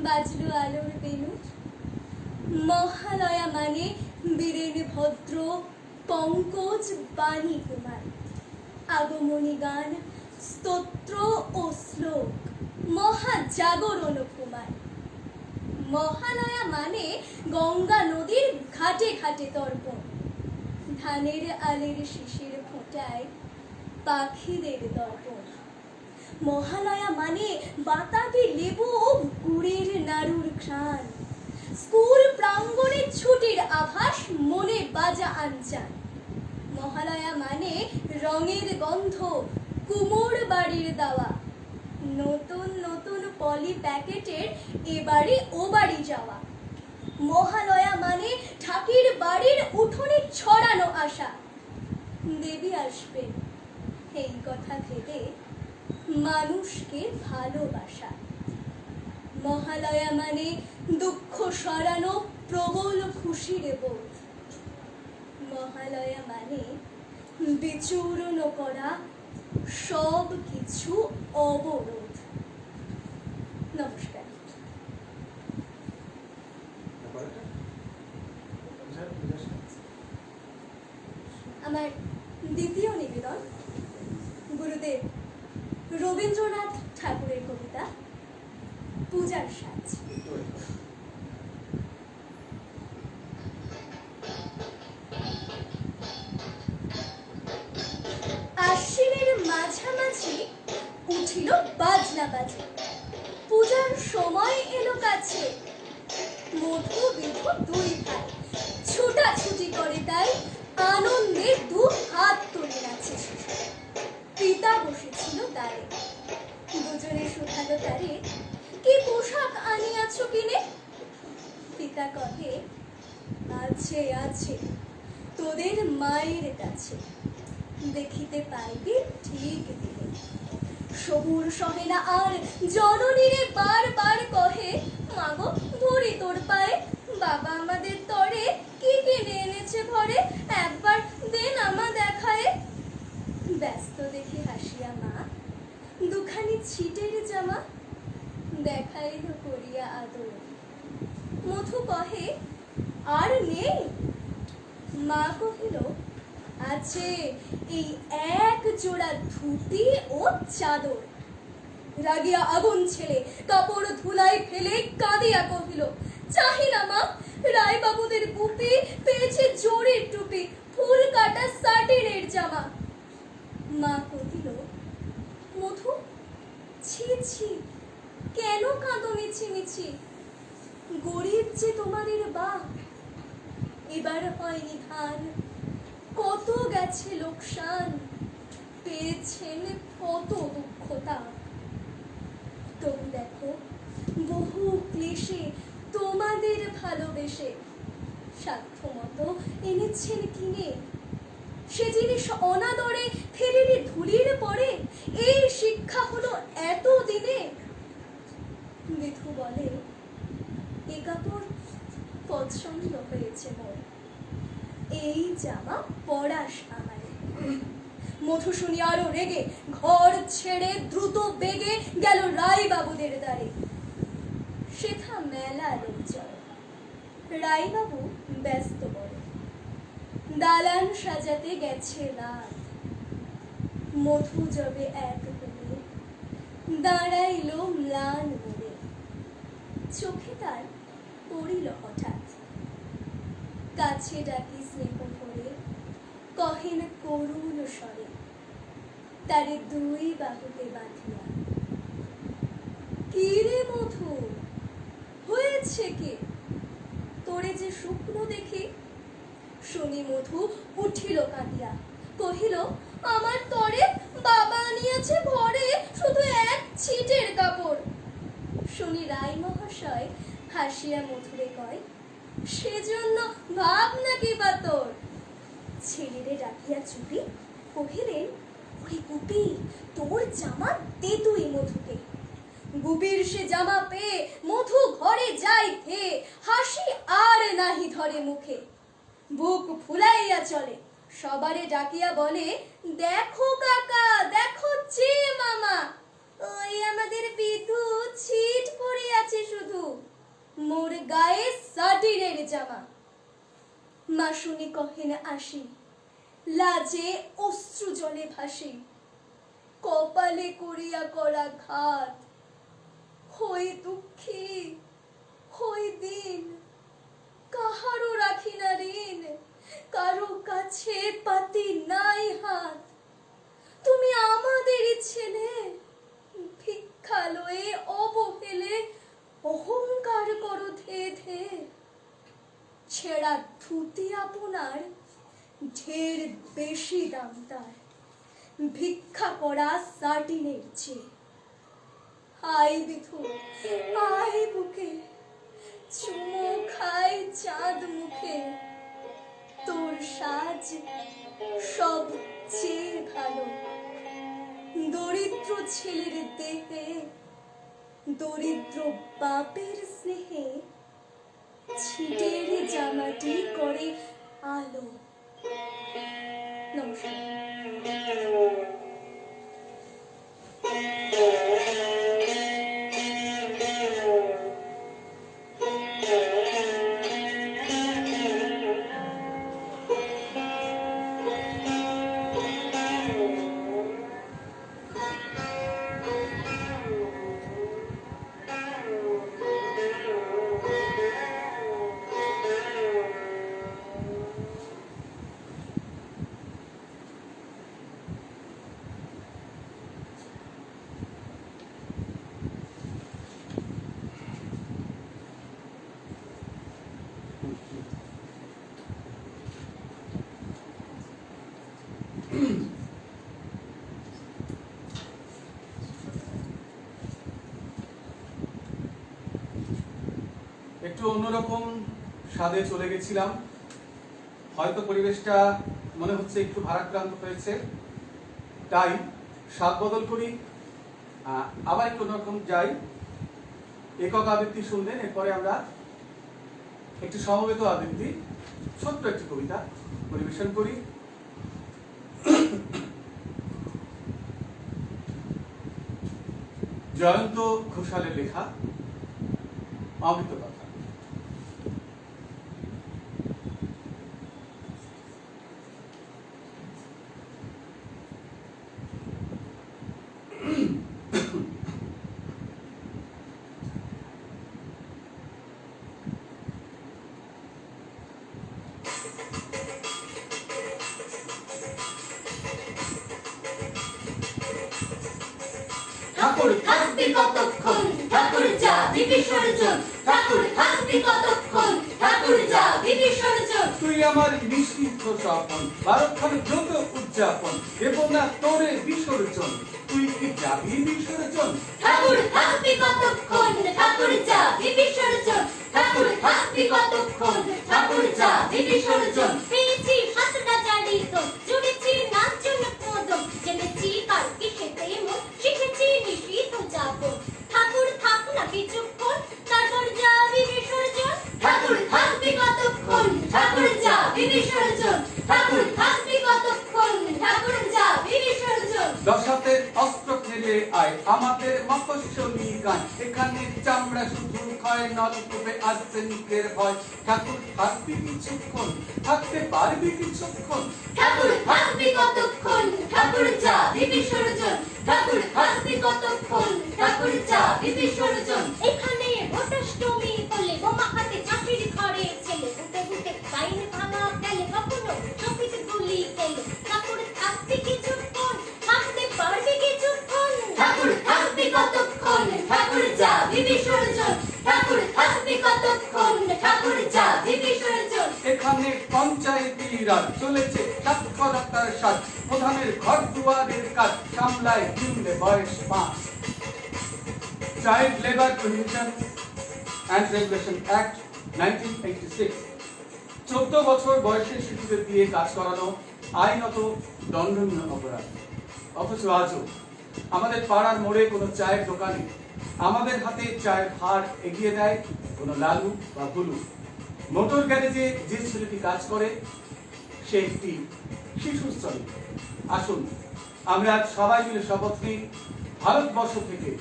বাজলো আলোর বেনু। মহালয়া মানে বীরেন ভদ্র পঙ্কজ বাণী কুমার। আগমনী গান, স্তোত্র ও শ্লোক, মহাজাগরণ কুমার। মহালয়া মানে গঙ্গা নদীর ঘাটে ঘাটে তর্পণ। ধানের আলের শিশির ফোঁটায় পাখিদের দর্পণ। মহালয়া মানে বাতাবি লেবু ও গুড়ের নাড়ুর ঘ্রাণ। স্কুল প্রাঙ্গণে ছুটির আভাস, মনে বাজা আনচান। মহালয়া মানে রঙের গন্ধ, কুমোর বাড়ির দাওয়া। নতুন নতুন পলি প্যাকেটের এবাড়ি ও বাড়ি যাওয়া। মহালয়া মানে ঠাকির বাড়ির উঠোনে ছড়ানো আশা। দেবী আসবেন এই কথা ভেবে মানুষকে ভালোবাসা। মহালয়া মানে দুঃখ সরানো, প্রবল খুশির বোধ। মহালয়া মানে বিচূর্ণ করা সব কিছু অবরোধ। নমস্কার। আমার দ্বিতীয় নিবেদন গুরুদেব রবীন্দ্রনাথ ঠাকুরের কবিতা পূজার সাজ। আশ্বিনের মাঝামাঝি উঠিল বাজনা বাজে। পূজার সময় এলো কাছে। মধু বিধু দুই ভাই ছুটাছুটি করে, তাই আনন্দে দু হাত তুলে নাচে। পিতা বসেছিল দ্বারে, দুজনে শুধালো তারে, কি পোশাক আনিয়াছ কিনে? পিতা কহে, আছে আছে তোদের মায়ের কাছে, দেখিতে পাইবি ঠিক দিলে। সবুর সহে না আর জননীরে বার বার কহে, মাগো ধরি তোর পায়ে, বাবা আমাদের তরে কি কিনে এনেছে ঘরে, একবার দেন আমা দেখায়। ব্যস্ত দেখে হাসিয়া মা দুখানি ছিটের জামা দেখাইল করিয়া আদর। মধু কহে, আর নেই? মা কহিল, আছে এই এক জোড়া ধুতি ও চাদর। রাগিয়া আগুন ছেলে কাপড় ধুলাই ফেলে কাঁদিয়া কহিল, চাহি না মা, রায়বাবুদের গুপি পেয়েছে জোরের টুপি, ফুল কাটা সাটিনের জামা। মা কহিল, মধু, ছি ছি, কেন কাঁদো মিছিমিছি? গরিব যে তোমাদের বাপ, এবার হয়নি ধান, কত গেছে লোকসান, পেয়েছেন কত দুঃখতা। তবু দেখো, বহু ক্লেশে তোমাদের ভালোবেসে সাধ্য মতো এনেছেন কিনে, সে জিনিস অনাদরে ফেরির ধুলির পরে এই শিক্ষা হলো এত দিনে। বিধু বলে, এ কাপড় পছন্দ হয়েছে মোর, এই জামা পরাস আমারে। মধু শুনি আরো রেগে ঘর ছেড়ে দ্রুত বেগে গেল রায়বাবুদের দ্বারে। সেথা মেলা লোকজন, রায়বাবু ব্যস্ত বলে, দালান সাজাতে গেছে রাত। মধু যবে এক হলে দাঁড়াইল ম্লান বলে, চোখে তার পড়িল হঠাৎ। কাছে ডাকি স্নেহ ভরে, কহেন করুণ স্বরে, তারে দুই বাহুতে বাঁধিয়া, কি রে মধু, হয়েছে কি? তোরে যে শুকনো দেখি। শুনি মধু উঠিল কাঁদিয়া, কহিল, আমার তরে বাবা আনিয়াছে ঘরে শুধু এক ছিটের কাপড়। শুনি রায় মহাশয় হাসিয়া মধুরে কয়, সেজন্য ভাব নাকি বা তোর? ছেলেরে ডাকিয়া চুপি কহিলেন, ওরে গুপি, তোর জামা দে তুই মধুকে। গুপির সে জামা পেয়ে মধু ঘরে যাই ফে, হাসি আর নাহি ধরে মুখে। বুক ফুলাইয়া চলে, সবারে ডাকিয়া বলে, দেখো কাকা, দেখো যে মামা, ওই আমাদের বিধু ছিট পড়িয়াছে শুধু, মোর গায়ে সাটিনের জামা। মা শুনি কহেন আসি, লাজে অশ্রু জলে ভাসি, কপালে করিয়া করা ঘাত। হই দুঃখী, হই দিন, কাহারও রাখি না ঋণ, কারো কাছে পাতি নাই হাত। তুমি আমাদেরই ছেলে, ভিক্ষা লয়ে অবহেলে অহংকার করো ধে ধে। ছেঁড়া ধুতি আপনার ঢের বেশি দাম তার, ভিক্ষা করা সাটিনের চেয়ে। আই বিধু, আই বুকে, চুমো খাই চাঁদ মুখে, তোর সাজ সবচেয়ে ভালো। দরিদ্র ছেলের দেহে, দরিদ্র বাপের স্নেহে, ছিটের জামাটি করে আলো। নমস্কার। একটু অন্যরকম স্বাদে চলে গেছিলাম, হয়তো পরিবেশটা মনে হচ্ছে একটু ভারাক্রান্ত হয়েছে, তাই স্বাদ বদল করি, আবার একটু অন্যরকম যাই। একক আবৃত্তি শুনলেন, এরপরে আমরা একটি সমবেত আবৃত্তি, ছোট্ট একটি কবিতা পরিবেশন করি। জয়ন্ত ঘোষালের লেখা অমৃত কথা। ঠাকুর থাকবি কতক্ষণ, ঠাকুর যাবি বিসর্জন, ঠাকুর থাকবি কতক্ষণ, ঠাকুর যাবি বিসর্জন। তুই আমার নিষিদ্ধ স্বপন, ভারতখান ব্রত উদযাপন, দেব না তোরে বিসর্জন, তুই কি যাবি বিসর্জন? ঠাকুর থাকবি কতক্ষণ, ঠাকুর যাবি বিসর্জন, ঠাকুর থাকবি কতক্ষণ, ঠাকুর যাবি বিসর্জন। পেয়েছি হাতটা জারিত, জুড়েছি নাচন কদম, জেনেছি কার কিসেতে মন, শিখেছি নিষিদ্ধ যাপন। ঠাকুর থাক না কিছুক্ষণ, তারপর যাবি বিসর্জন। ঠাকুর থাকবি কতক্ষণ, ঠাকুর যাবি বিসর্জন, ঠাকুর থাকবি কতক্ষণ, ঠাকুর যাবি বিসর্জন। দশাতে অস্ত্র ফেলে আয়, আমাদের মফস্বলী গান, এখানে চামড়া শুধু ক্ষয়, নলকূপে আর্সেনিকের ভয়। ঠাকুর থাকবি কিছুক্ষণ, থাকতে পারবি কিছুক্ষণ? ঠাকুর থাকবি কতক্ষণ, ঠাকুর যাবি বিসর্জন, ঠাকুর থাকবি কতক্ষণ, ঠাকুর যাবি বিসর্জন। এখানে ভোটাষ্টমী বলে বোমা হাতে চাষির ঘরে ছেলে, ঘুটে ঘুটে গাইন ভাঙা গেলে কখনো চোখে গুলি খেলে। ঠাকুর থাকবি কিছুক্ষণ, থাকতে পারবি কিছুক্ষণ, ঠাকুর থাকবি কতক্ষণ, ঠাকুর যাবি বিসর্জন, ঠাকুর থাকবি কতক্ষণ, ঠাকুর যাবি বিসর্জন। এখানে পঞ্চায়েতি রাজ চলেছে সাক্ষরতার সাজ, প্রধানের ঘর দুয়ারের কাজ সামলায় দিনলে বয়স 5। Child labour prohibition and regulation act 1986, 14 বছর বয়সের শিশুদের দিয়ে কাজ করানো আইনত দণ্ডনীয় অপরাধ। অথচ আজও আমাদের পাড়ার মোড়ে কোনো চায়ের দোকানে আমাদের হাতে চায়ের ভার এগিয়ে দেয় কোনো লালু বা ভুলু। মোটর গ্যারেজে যে ছেলেটি কাজ করে সে একটি শিশু শ্রমিক। আসুন আমরা আজ সবাই মিলে শপথ নিই, ভারতবর্ষ থেকে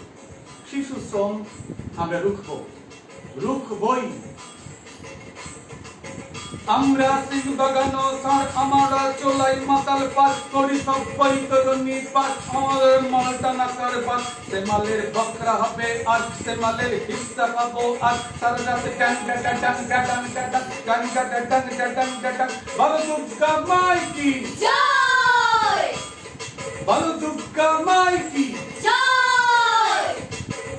শিশু শ্রম আমরা রুখবই। আমরা সিং বাগানো সার আমরা চলাই মাতাল পাস করি সব বৈতরণী পাস, আমাদের মালটা না করবার সে মালের বকরা হবে আর সে মালের হিস্সা পাবো আর সারা রাতে ডাং ডাং ডাং ডাং ডাং ডাং ডাং ডাং ডাং ডাং ডাং ডাং। ভালো দুর্গা মাই কি জয়, ভালো দুর্গা মাই কি জয়,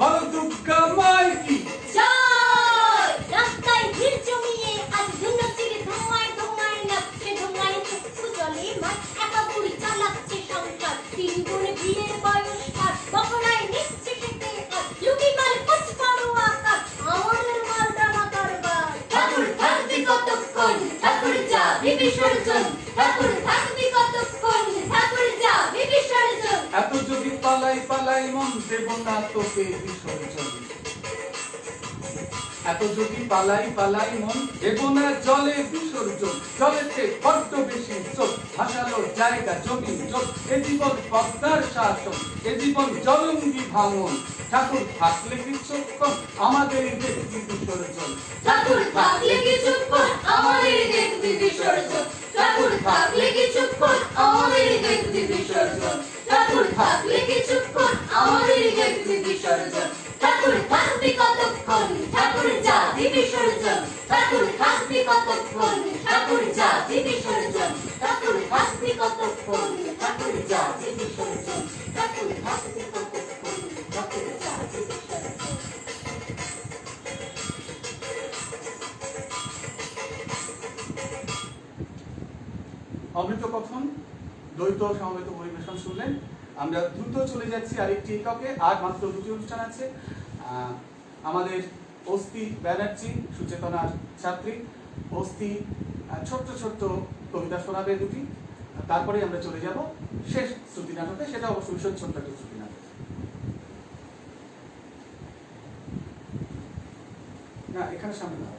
ভালো দুর্গা মাই কি জয়। রাস্তায় ভিড় জমিয়ে আজ ধুনুচির ধোঁয়ায় ধোঁয়ায় নাচছে, ধোঁয়ায় চক্ষু জলে মাছ, একা বুড়ি চালাচ্ছে সংসার, 3 গুণ বিয়ের বয়স পার, বকরায় নিচ্ছে সেটে আর লুটি মাল কুচ পারো আকার, আমাদের মালটা না কারবার। ঠাকুর থাকবি কতক্ষণ, ঠাকুর যাবি বিসর্জন, ঠাকুর থাকবি কতক্ষণ, ঠাকুর যাবি বিসর্জন। এত যদি পালাই পালাই মন দেব না তোকে বিসর্জন, এত যদি পালাই পালাই মন দেব না জলে বিসর্জন। জলেতে বড্ড বেশি চোখ, ভাসালো জায়গা জমি চোখ, এ জীবন পদ্মার শাসন, এ জীবন জলঙ্গি ভাঙন। ঠাকুর থাকলে কিছুক্ষণ আমাদের দেখবি বিসর্জন, ঠাকুর থাকলে কিছুক্ষণ আমাদের দেখবি বিসর্জন, ঠাকুর থাকলে কিছুক্ষণ আমাদের দেখবি বিসর্জন, ঠাকুর থাকলে কিছুক্ষণ আমাদের দেখবি বিসর্জন। ঠাকুর থাকবি কতক্ষণ, ঠাকুর যাবি বিসর্জন, ঠাকুর থাকবি কতক্ষণ, ঠাকুর যাবি বিসর্জন, ঠাকুর থাকবি কতক্ষণ, ঠাকুর যাবি বিসর্জন, ঠাকুর থাকবি কতক্ষণ, ঠাকুর যাবি বিসর্জন। অমৃত কথন দ্বৈত সমবেত পরিবেশন শুনলেন। আমরা দ্রুত চলে যাচ্ছি আরেকটি এককে, আর মাত্র 2টি অনুষ্ঠান আছে। আমাদের অস্থি ব্যানার্জি সুচেতনার ছাত্রী অস্থি ছোট্ট ছোট্ট কবিতা শোনাবে 2টি, তারপরে আমরা চলে যাব শেষ শ্রুতি নাটকে, সেটা অবশ্য ভীষণ ছোট্ট একটা শ্রুতি নাটক। না এখানে সামনে না,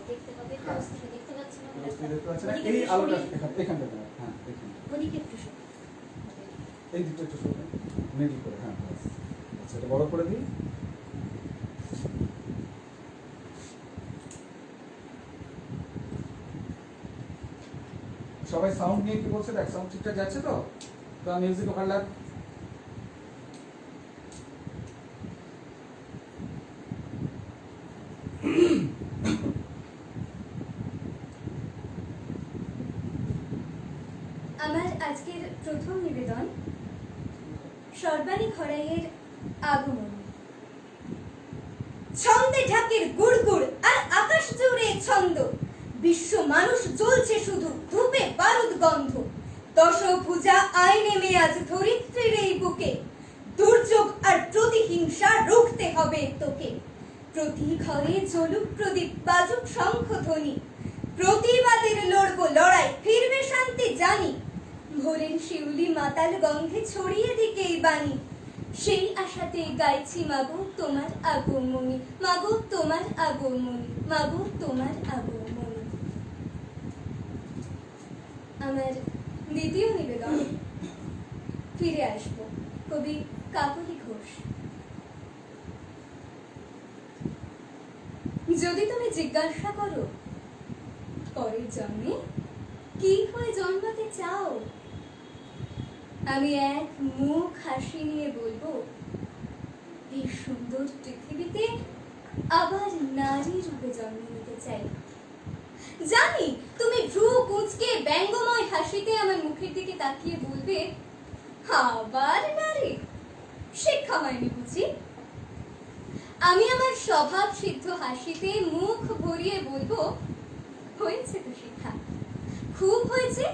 দেখতে হবে, হ্যাঁ। অস্থিকে দেখতে পাচ্ছি না। অস্থি দেখতে পাচ্ছেন না, এই আলোটা এখানটা দাও, হ্যাঁ এখানে ওদিকে একটু শোনো। এই দিকটা একটু শুনবেন মিডল করে, হ্যাঁ আচ্ছা এটা বড় করে দিই। সবাই সাউন্ড নিয়ে কি বলছে দেখ, সাউন্ড ঠিকঠাক যাচ্ছে তো? তো মিউজিক ওভার লাগ। আমার আজকের প্রথম নিবেদন সর্বাণী ঘরাইয়ের আগমন। ছন্দে ঢাকের গুড়গুড় আর আকাশ জুড়ে ছন্দ, বিশ্ব মানুষ জ্বলছে শুধু ধূপে বারুদ গন্ধ। দশভুজা আয় নেমে আজ ধরিত্রীর এই বুকে, দুর্যোগ আর প্রতিহিংসা রুখতে হবে তোকে। প্রতি ঘরে জ্বলুক প্রদীপ, বাজুক শঙ্খধ্বনি, প্রতিবাদের লড়বো লড়াই, ফিরবে শান্তি জানি। ভোরের শিউলি মাতাল গন্ধে ছড়িয়ে দিকে এই বাণী, সেই আশাতে গাইছি মাগো তোমার আগমনী, মাগো তোমার আগমনী, মাগো তোমার আগমনী। আমার দ্বিতীয় নিবেদন, ফিরে আসবো, কবি কাকলি ঘোষ। যদি তুমি জিজ্ঞাসা করো পরের জন্মে কি হয়ে জন্মাতে চাও, আমি এক মুখ হাসি নিয়ে বলবো, এই সুন্দর পৃথিবীতে আবার নারী রূপে জন্ম নিতে চাই। জানি তুমি ভ্রু কুঁচকে ব্যঙ্গময় হাসিতে আমার মুখের দিকে তাকিয়ে বলবে, আবার নারী, শিক্ষা হয়নি বুঝি? আমি আমার স্বভাব সিদ্ধ হাসিতে মুখ ভরিয়ে বলবো, হয়েছে তো শিক্ষা, খুব হয়েছে।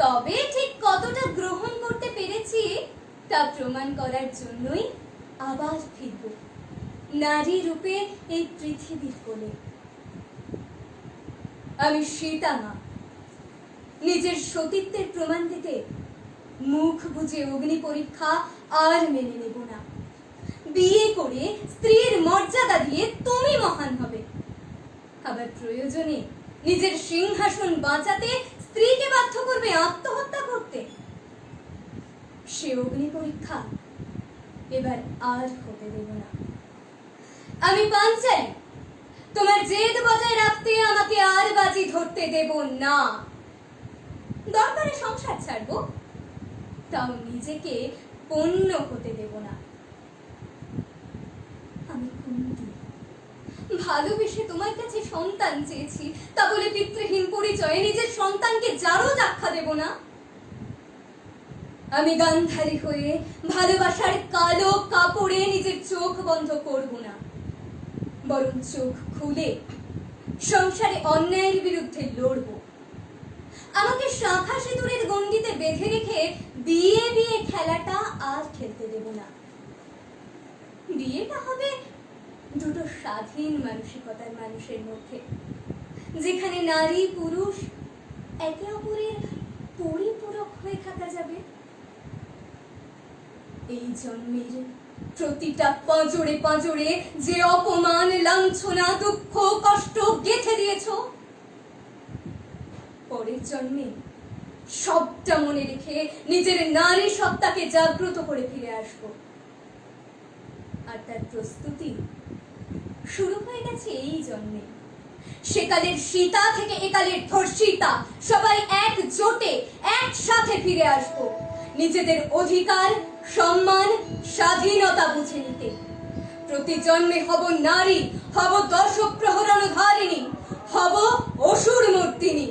তবে ঠিক কতটা গ্রহণ করতে পেরেছি তা প্রমাণ করার জন্যই আবার ফিরব নারী রূপে এই পৃথিবীর কোলে। আমি সীতা মা, নিজের সতীত্বের প্রমাণ দিতে মুখ বুজে অগ্নি পরীক্ষা আর মেনে নেব না। বিয়ে করে স্ত্রীর মর্যাদা দিয়ে তুমি মহান হবে, আবার প্রয়োজনে নিজের সিংহাসন বাঁচাতে স্ত্রীকে বাধ্য করবে আত্মহত্যা করতে। সে অগ্নি পরীক্ষা এবার আর হতে দেব না। আমি পাঞ্চালি, তোমার জেদ বজায় রাখতে আমাকে আর বাজি ধরতে দেব না। দরকারে সংসার ছাড়বো, তাও নিজেকে পণ্য হতে দেব না। আমি কুন্তী, ভালোবেসে তোমার কাছে সন্তান চেয়েছি, তা বলে পিতৃহীন পরিচয়ে নিজের সন্তানকে জারজ আখ্যা দেব না। আমি গান্ধারী হয়ে ভালোবাসার কালো কাপড়ে নিজের চোখ বন্ধ করব না, বরং চোখ খুলে সংসারে অন্যায়ের বিরুদ্ধে লড়ব। আমাকে শাখা সিঁদুরের গণ্ডিতে বেঁধে রেখে বিয়ে বিয়ে খেলাটা আর খেলতে দেব না। বিয়েটা হবে দুটো স্বাধীন মানসিকতার মানুষের মধ্যে, যেখানে নারী পুরুষ একে অপরের পরিপূরক হয়ে থাকা যাবে। এই জন্মের প্রতিটা পাঁজরে পাঁজরে যে অপমান, লাঞ্ছনা, দুঃখ, কষ্ট গেঁথে দিয়েছ, পরের জন্মে সবটা মনে রেখে নিজের নারী সত্তাকে জাগ্রত করে ফিরে আসবো। আর তার প্রস্তুতি শুরু হয়ে গেছে এই জন্মে। সেকালের সীতা থেকে একালের ধর্ষিতা সবাই একজোটে একসাথে ফিরে আসবো, নিজেদের অধিকার, সম্মান, স্বাধীনতা বুঝে নিতে। প্রতি জন্মে হব নারী, হব দর্শক প্রহরণধারিণী, হব অসুর মূর্তিনী।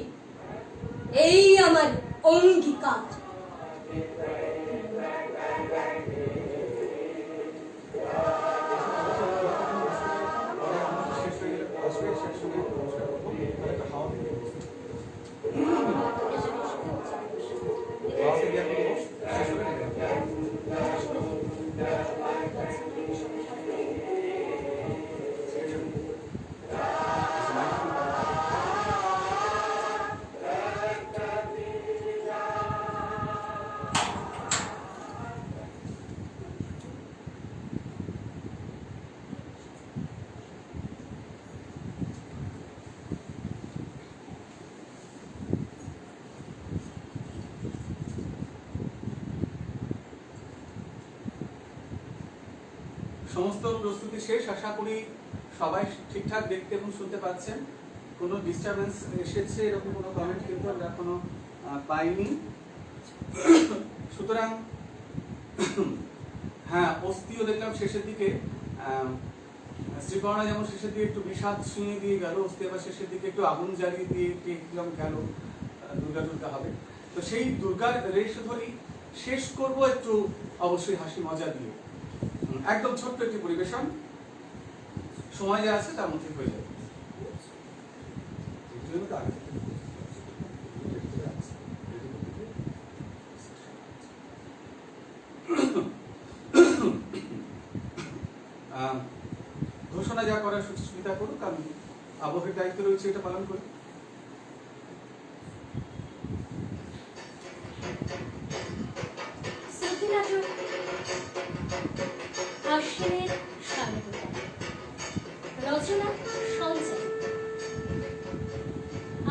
এই আমার অঙ্গীকার। সমস্ত প্রস্তুতি শেষ, আশা করি সবাই ঠিকঠাক দেখতে এবং শুনতে পাচ্ছেন। কোনো ডিস্টারবেন্স এসেছে এরকম কোনো কমেন্ট কিন্তু আমরা এখনো পাইনি। সুতরাং হ্যাঁ, অস্থিও দেখলাম শেষের দিকে, শ্রীকর্ণা যেমন শেষের দিকে একটু বিষাদ ছুঁয়ে দিয়ে গেল, অস্থি আবার শেষের দিকে একটু আগুন জ্বালিয়ে দিয়ে কিরকম গেল, দুর্গা দুর্গা হবে। তো সেই দুর্গার রেশ ধরেই শেষ করব একটু অবশ্যই হাসি মজা দিয়ে। একদম ছোট্ট একটি পরিবেশন, সময় যা আছে তার মধ্যে হয়ে যাবে। ঘোষণা যা করার সুচিস্মিতা করুক, আমি আবহের দায়িত্ব রয়েছে এটা পালন করি। শ্রুতি নাটক আশ্বিনের শারদোলা, রচনা সঞ্চয়,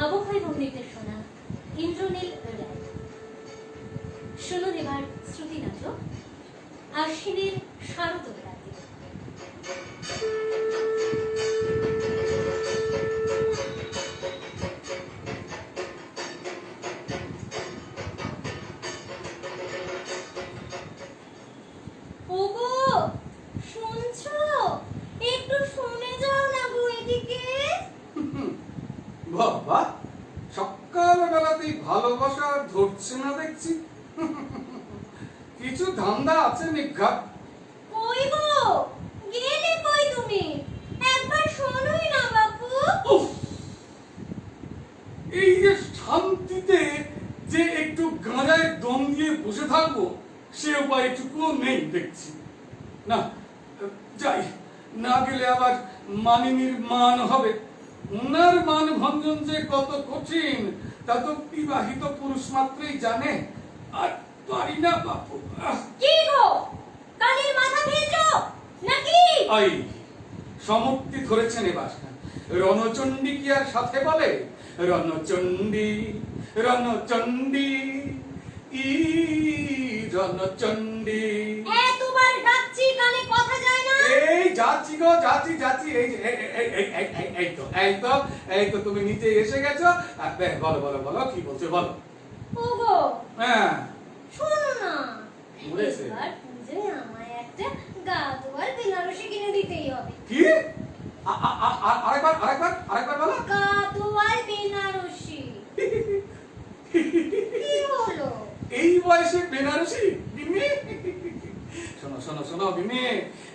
আবহ এবং নির্দেশনা ইন্দ্রনীল রায়। শুনুন এবার শ্রুতি নাটক আশ্বিনের শারদোলা। ওগো, শুনছো? একটু শুনে যাও না গো এদিকে। বাবা, সকালবেলাতেই ভালোবাসা ধরছে না দেখছি। কিছু ধান্দা আছে নিঘাত। কই গো, গেলে কই তুমি? একবার শোনোই না বাপু। উফ! এই যে শান্তিতে যে একটু গাঁজায় দম দিয়ে বসে থাকবো সে উপায় একটুকুও নেই দেখছি। না, যাই, না গেলে আবার মানিনীর মান হবে। উনার মান ভঞ্জন যে কত কঠিন তা তো বিবাহিত পুরুষ মাত্রই জানে। আর পারি না বাপু। কি গো, কানের মাথা খেয়েছো নাকি? আই সমুক্তি ধরেছেন এবার। রণচণ্ডী কি আর সাথে বলে? রণচণ্ডী, রণচণ্ডী, ই রণচণ্ডী। এতবার ডাকছি কানে কথা যায় না? এই যাচ্ছি গো, যাচ্ছি যাচ্ছি। এই যে, এই তো তুমি নিচে এসে গেছো। বলো বলো বলো, কি বলছো বলো। ওগো, হ্যাঁ, শোনো না, বলেছে। এবার পুজোয় আমায় একটা গাদোয়াল বেনারসি কিনে দিতেই হবে। কি? আরেকবার আরেকবার আরেকবার বলো। গাদোয়াল বেনারসি। কি হলো? এই বয়সে বেনারসি? বিমি, শোনো শোনো শোনো বিমি,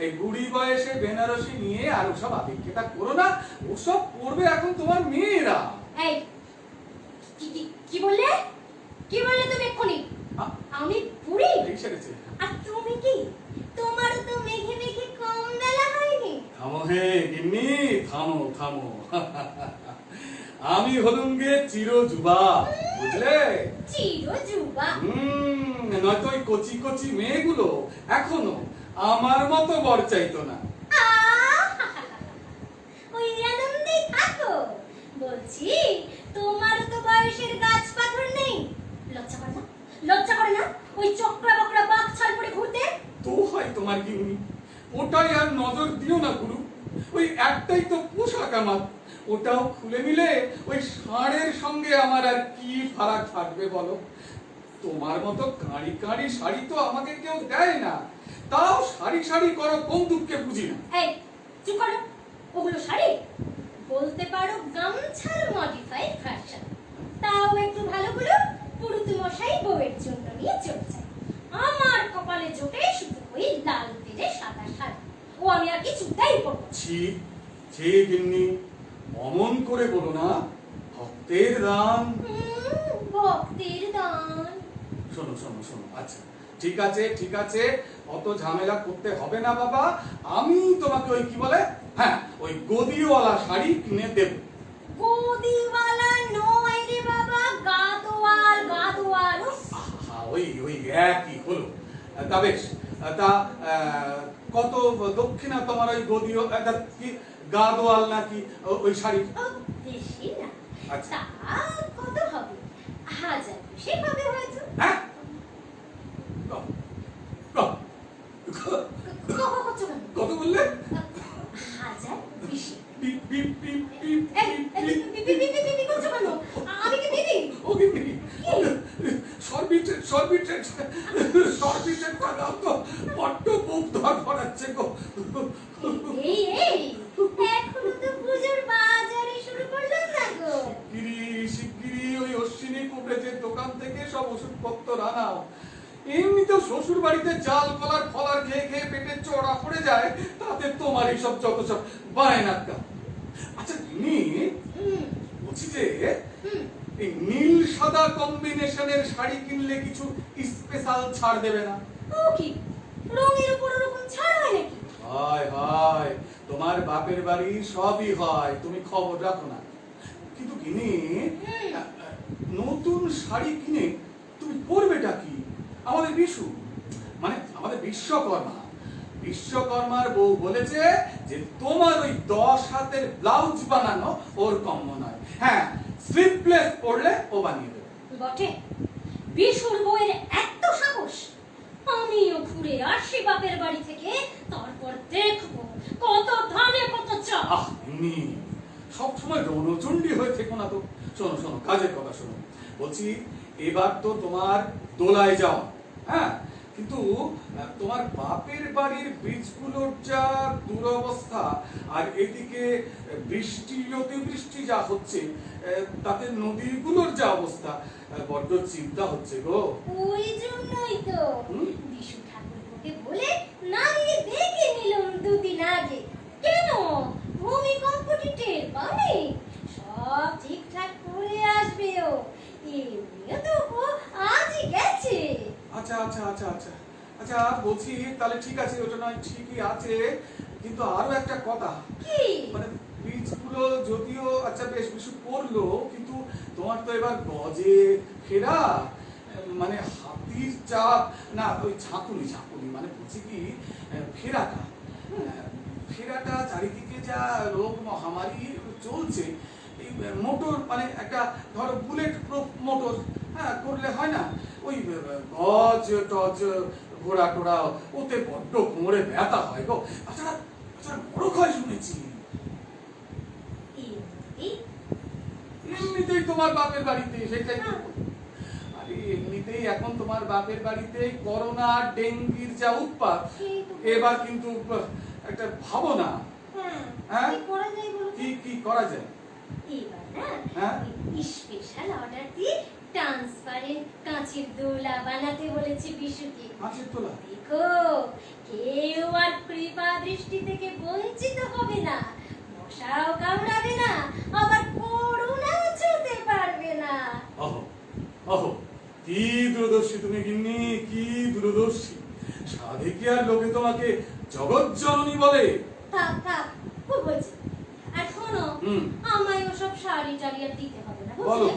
এই বুড়ি বয়সে বেনারসি নিয়ে আর ওসব আবেগটা করো না। ওসব পড়বে এখন তোমার মেয়েরা। এই, কি বললে? কি বললে তুমি এক্ষুনি? আমি বুড়ি? এই সেরেছে। আর তুমি কি? তোমার তো মেঘে মেঘে কম বেলা হয়নি। থামো হে গিন্নি, থামো থামো। আমি হলুম গে চিরযুবা, বুঝলে? চিরযুবা? নয়তো ওই কচি কচি মেয়েগুলো এখনো আমার মতো বর চাইতো না। ওই আনন্দেই থাকো। বলছি, তোমার তো বয়সের গাছ পাথর নেই। লজ্জা করে না? লজ্জা করে না ওই চক্রা বকরা বাঘ ছাল পরে ঘুরতে? তো হয় তোমার গিন্নি, ওটাই আর নজর দিও না গুরু। ওই একটাই তো পোশাক আমার, ওটাও খুলে নিলে ওই ষাঁড়ের সঙ্গে আমার আর কি ফারাক থাকবে বলো? তোমার মতো কাঁড়ি কাঁড়ি শাড়ি তো আমাকে কেউ দেয় না। তাও শাড়ি শাড়ি করো কোন দুঃখে বুঝি না। এই, চুপ করো। ওগুলো শাড়ি? বলতে পারো গামছার মডিফাইড ভার্সন। তাও একটু ভালো করে পুরুত মশাই বউয়ের জন্য নিয়ে চলে যায়। আমার কপালে জোটে শুধু ওই লাল পেরে সাদা শাড়ি। ও আমি আর কিছুটাই পরবো না। ছি ছি গিন্নি, অমন করে বলো না। ভক্তের দান। ভক্তের দান। শোনো শোনো শোনো, আচ্ছা ঠিক আছে ঠিক আছে, অত ঝামেলা করতে হবে না বাবা। আমি তোমাকে ওই কি বলে, হ্যাঁ, ওই গদিওয়ালা শাড়ি কিনে দেব। গদিওয়ালা নয় রে বাবা, গাদোয়াল গাদোয়াল। ওই ওই একই হলো। তা বেশ, তা কত দক্ষিণা তোমার ওই গদিও কি গাদোয়াল নাকি ওই শাড়ি? বেশি না। আচ্ছা। তা কত হবে? 1000 সেভাবে হয়তো। হ্যাঁ, কত বললে? 1020। পিপ পিপ পিপ পিপ এই, বিবি করছো কেন? আমি কি বিবি? ওকে বিবি, সরবিটের দাও তো, বড্ড বুক ধরাচ্ছে গো। এই এখনো তো পূজার বাজারে শুরু করলাম না গো। শিগগিরি ওই অশ্বিনী কুবরেজের দোকান থেকে সব ওষুধপত্র আনাও। এই বাড়িতে জাল কলার ফলার খেয়ে খেয়ে পেটে চড়া পড়ে যায়, তাতে তোমার এইসব যত সব বায়নার কাজ। আচ্ছা গিন্নি, বলছি যে এই নীল সাদা কম্বিনেশনের শাড়ি কিনলে কিছু স্পেশাল ছাড় দেবে না? ও কি রঙের উপর ওরকম ছাড় হয় নাকি? হয় হয়, তোমার বাপের বাড়ি সবই হয়, তুমি খবর রাখো না। কিন্তু কিনে নতুন শাড়ি কিনে তুমি পরবেটা কি? আমাদের বিশু, মানে আমাদের বিশ্বকর্মার বউ বলেছে যে তোমার ওই 10 হাতের ব্লাউজ বানানো ওর কম্ম নয়। হ্যাঁ, স্লিপলেস পরলে ও বানিয়ে দেবে। বটে, বিশুর বউয়ের এত সাহস! আমিও ঘুরে আসি বাপের বাড়ি থেকে, তারপর দেখবো কত ধানে কত চাল। আহ নি, সবসময় রণচণ্ডী হয়ে থেকো না তো। শোনো শোনো, কাজের কথা শোনো। বলছি এবার তো তোমার দোলায় যাও, হ্যাঁ, কিন্তু তোমার বাপের বাড়ির ব্রিজগুলোর যা দুরবস্থা, আর এদিকে বৃষ্টি অতিবৃষ্টি যা হচ্ছে, তাতে নদীগুলোর যা অবস্থা, বড্ড চিন্তা হচ্ছে গো। ওই জন্যই তো বিশু ঠাকুরকে বলে নামিয়ে দেখে নিলাম দুদিন আগে। কেন ভূমিকম্পটি টের পাওনি? সব ঠিকঠাক করে আসবে ও। এমনিও তো ও আজই গেছে। আচ্ছা আচ্ছা আচ্ছা আচ্ছা আচ্ছা, বলছি তাহলে ঠিক আছে, ওটা নয় ঠিকই আছে, কিন্তু আরো একটা কথা। কি? মানে বীজগুলো যদিও আচ্ছা বেশ কিছু পড়লো, কিন্তু তোমার তো এবার গজে ফেরা, মানে হাতির চাপ না, ওই ঝাঁকুনি মানে বলছি কি ফেরাটা চারিদিকে যা রোগ মহামারী চলছে, এই মোটর মানে একটা ধরো বুলেট প্রুফ মোটর, হ্যাঁ, করলে হয় না? ওই গজ টজ ঘোড়া টোড়া ওতে বড্ড কোমরে ব্যথা হয় গো। তাছাড়া বড় ক্ষয় শুনেছি। এমনিতেই তোমার বাপের বাড়িতে, সেটাই তো। আরে এমনিতেই এখন তোমার বাপের বাড়িতে করোনা ডেঙ্গির যা উৎপাত, এবার কিন্তু একটা ভাবো না। হ্যাঁ, কি করা যায় বলো? কি করা যায়? এবার না, হ্যাঁ, স্পেশাল অর্ডার দিয়ে ট্রান্সপারেন্ট কাঁচের দোলা বানাতে বলেছে বিশুকে। কাঁচের তোলা? দেখো, কেউ আর কৃপা দৃষ্টি থেকে বঞ্চিত হবে না, মশাও কামড়াবে না, আবার করোনাও ছুঁতে পারবে না। ওহো ওহো, কি দূরদর্শী তুমি গিন্নি, কি দূরদর্শী! সাধে কি আর লোকে তোমাকে জগৎ জননী বলে? থাক থাক, খুব হয়েছে। আর শোনো, আমায় ওসব শাড়ি টাড়ি আর দিতে হবে না, বলো। বুঝলে?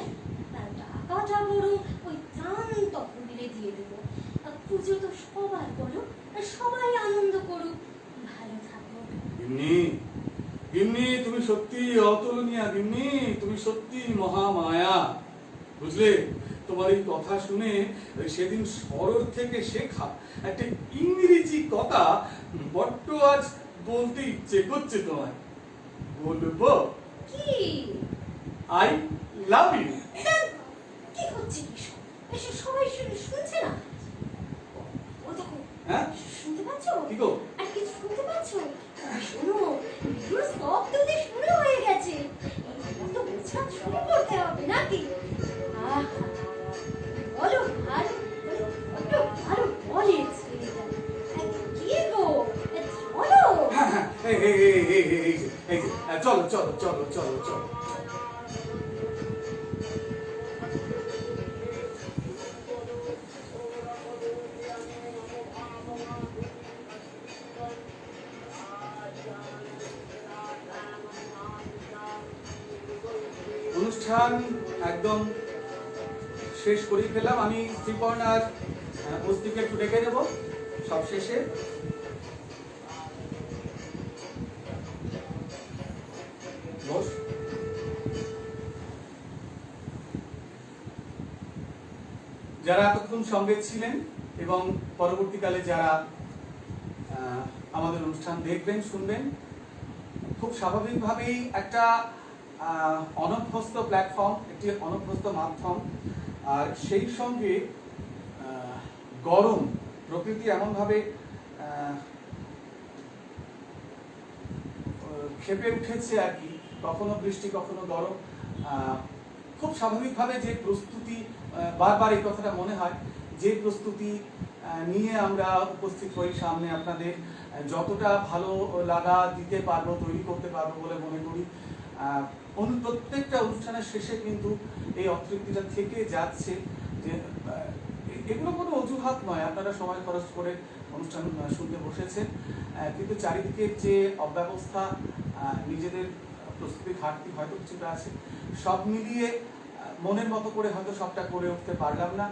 টাকাটা বরং ওই ত্রাণ তহবিলে দিয়ে দেবো। পুজো তো সবার, বলো, সবাই আনন্দ করুক, ভালো থাকো। গিন্নি গিন্নি, তুমি সত্যি অতুলনীয়া গিন্নি, তুমি সত্যি মহামায়া, বুঝলে? তোমার এই কথা শুনে সেদিন শহর থেকে শেখা একটা ইংরেজি কথা বড্ড আজ বলতে ইচ্ছে করছে তোমায়। বলবো? কি? I love you. কি হচ্ছে কি সব? এসব সবাই শুনছে না? ও দেখো, হ্যাঁ, শুনতে পাচ্ছ? কি গো? আর কিছু শুনতে পাচ্ছ? শোনো, বিদ্যুৎ শব্দ দিয়ে শুরু হয়ে গেছে। এবার তো বোঝা শুরু করতে হবে নাকি? আহা, বলো ভালো, বলো ভালো বলে ছেলেটা। কি গো, বলো। হ্যাঁ হ্যাঁ, এই চলো চলো চলো চলো চলো। অনুষ্ঠান একদম শেষ করে ফেলাম। আমি শ্রীপর্ণ আর বস্তিকে একটু ডেকে দেব সব শেষে। যারা এতক্ষণ সঙ্গে ছিলেন এবং পরবর্তীকালে যারা আমাদের অনুষ্ঠান দেখবেন শুনবেন, খুব স্বাভাবিকভাবেই একটা অনভ্যস্ত প্ল্যাটফর্ম, একটি অনভ্যস্ত মাধ্যম, আর সেই সঙ্গে গরম প্রকৃতি এমনভাবে ক্ষেপে উঠেছে আর কি, কখনো বৃষ্টি কখনো গরম। খুব স্বাভাবিকভাবে যে প্রস্তুতি, বারবার এই কথাটা মনে হয়, যে প্রস্তুতি নিয়ে আমরা উপস্থিত হই সামনে আপনাদের। যতটা ভালো লাগা দিতে পারবো, তৈরি করতে পারবো বলে মনে করি। প্রত্যেকটা অনুষ্ঠানের শেষে কিন্তু এই অতৃপ্তিটা থেকে যাচ্ছে, যে এগুলো কোনো অজুহাত নয়। আপনারা সময় খরচ করে অনুষ্ঠান শুনতে বসেছেন, কিন্তু চারিদিকের যে অব্যবস্থা, নিজেদের প্রস্তুতি ঘাটতি হয়তো কিছুটা আছে, সব মিলিয়ে মনের মতো করে হয়তো সবটা করে উঠতে পারলাম না।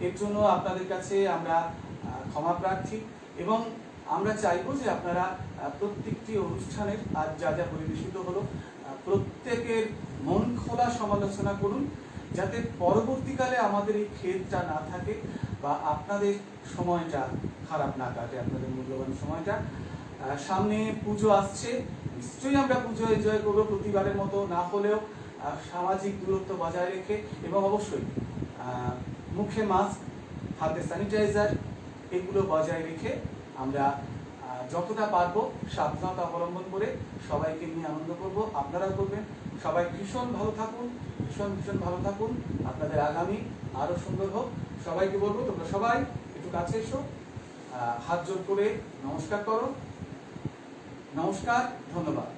এর জন্য আপনাদের কাছে আমরা ক্ষমা প্রার্থী, এবং আমরা চাইবো যে আপনারা প্রত্যেকটি অনুষ্ঠানের আজ যা যা পরিবেশিত হলো প্রত্যেকের মন খোলা সমালোচনা করুন, যাতে পরবর্তীকালে আমাদের এই খেদটা না থাকে বা আপনাদের সময়টা খারাপ না কাটে, আপনাদের মূল্যবান সময়টা। সামনে পুজো আসছে, নিশ্চয়ই আমরা পুজো এনজয় করবো, প্রতিবারের মতো না হলেও সামাজিক দূরত্ব বজায় রেখে, এবং অবশ্যই মুখে মাস্ক, হাতে স্যানিটাইজার এগুলো বজায় রেখে আমরা যতটা পারবো সাবধানতা অবলম্বন করে সবাইকে নিয়ে আনন্দ করব। আপনারাও করবেন। সবাই ভীষণ ভালো থাকুন, ভীষণ ভীষণ ভালো থাকুন। আপনাদের আগামী আরো সুন্দর হোক। সবাইকে বলবো তোমরা সবাই একটু কাছে এসো, হাত জোর করে নমস্কার করো। নমস্কার, ধন্যবাদ।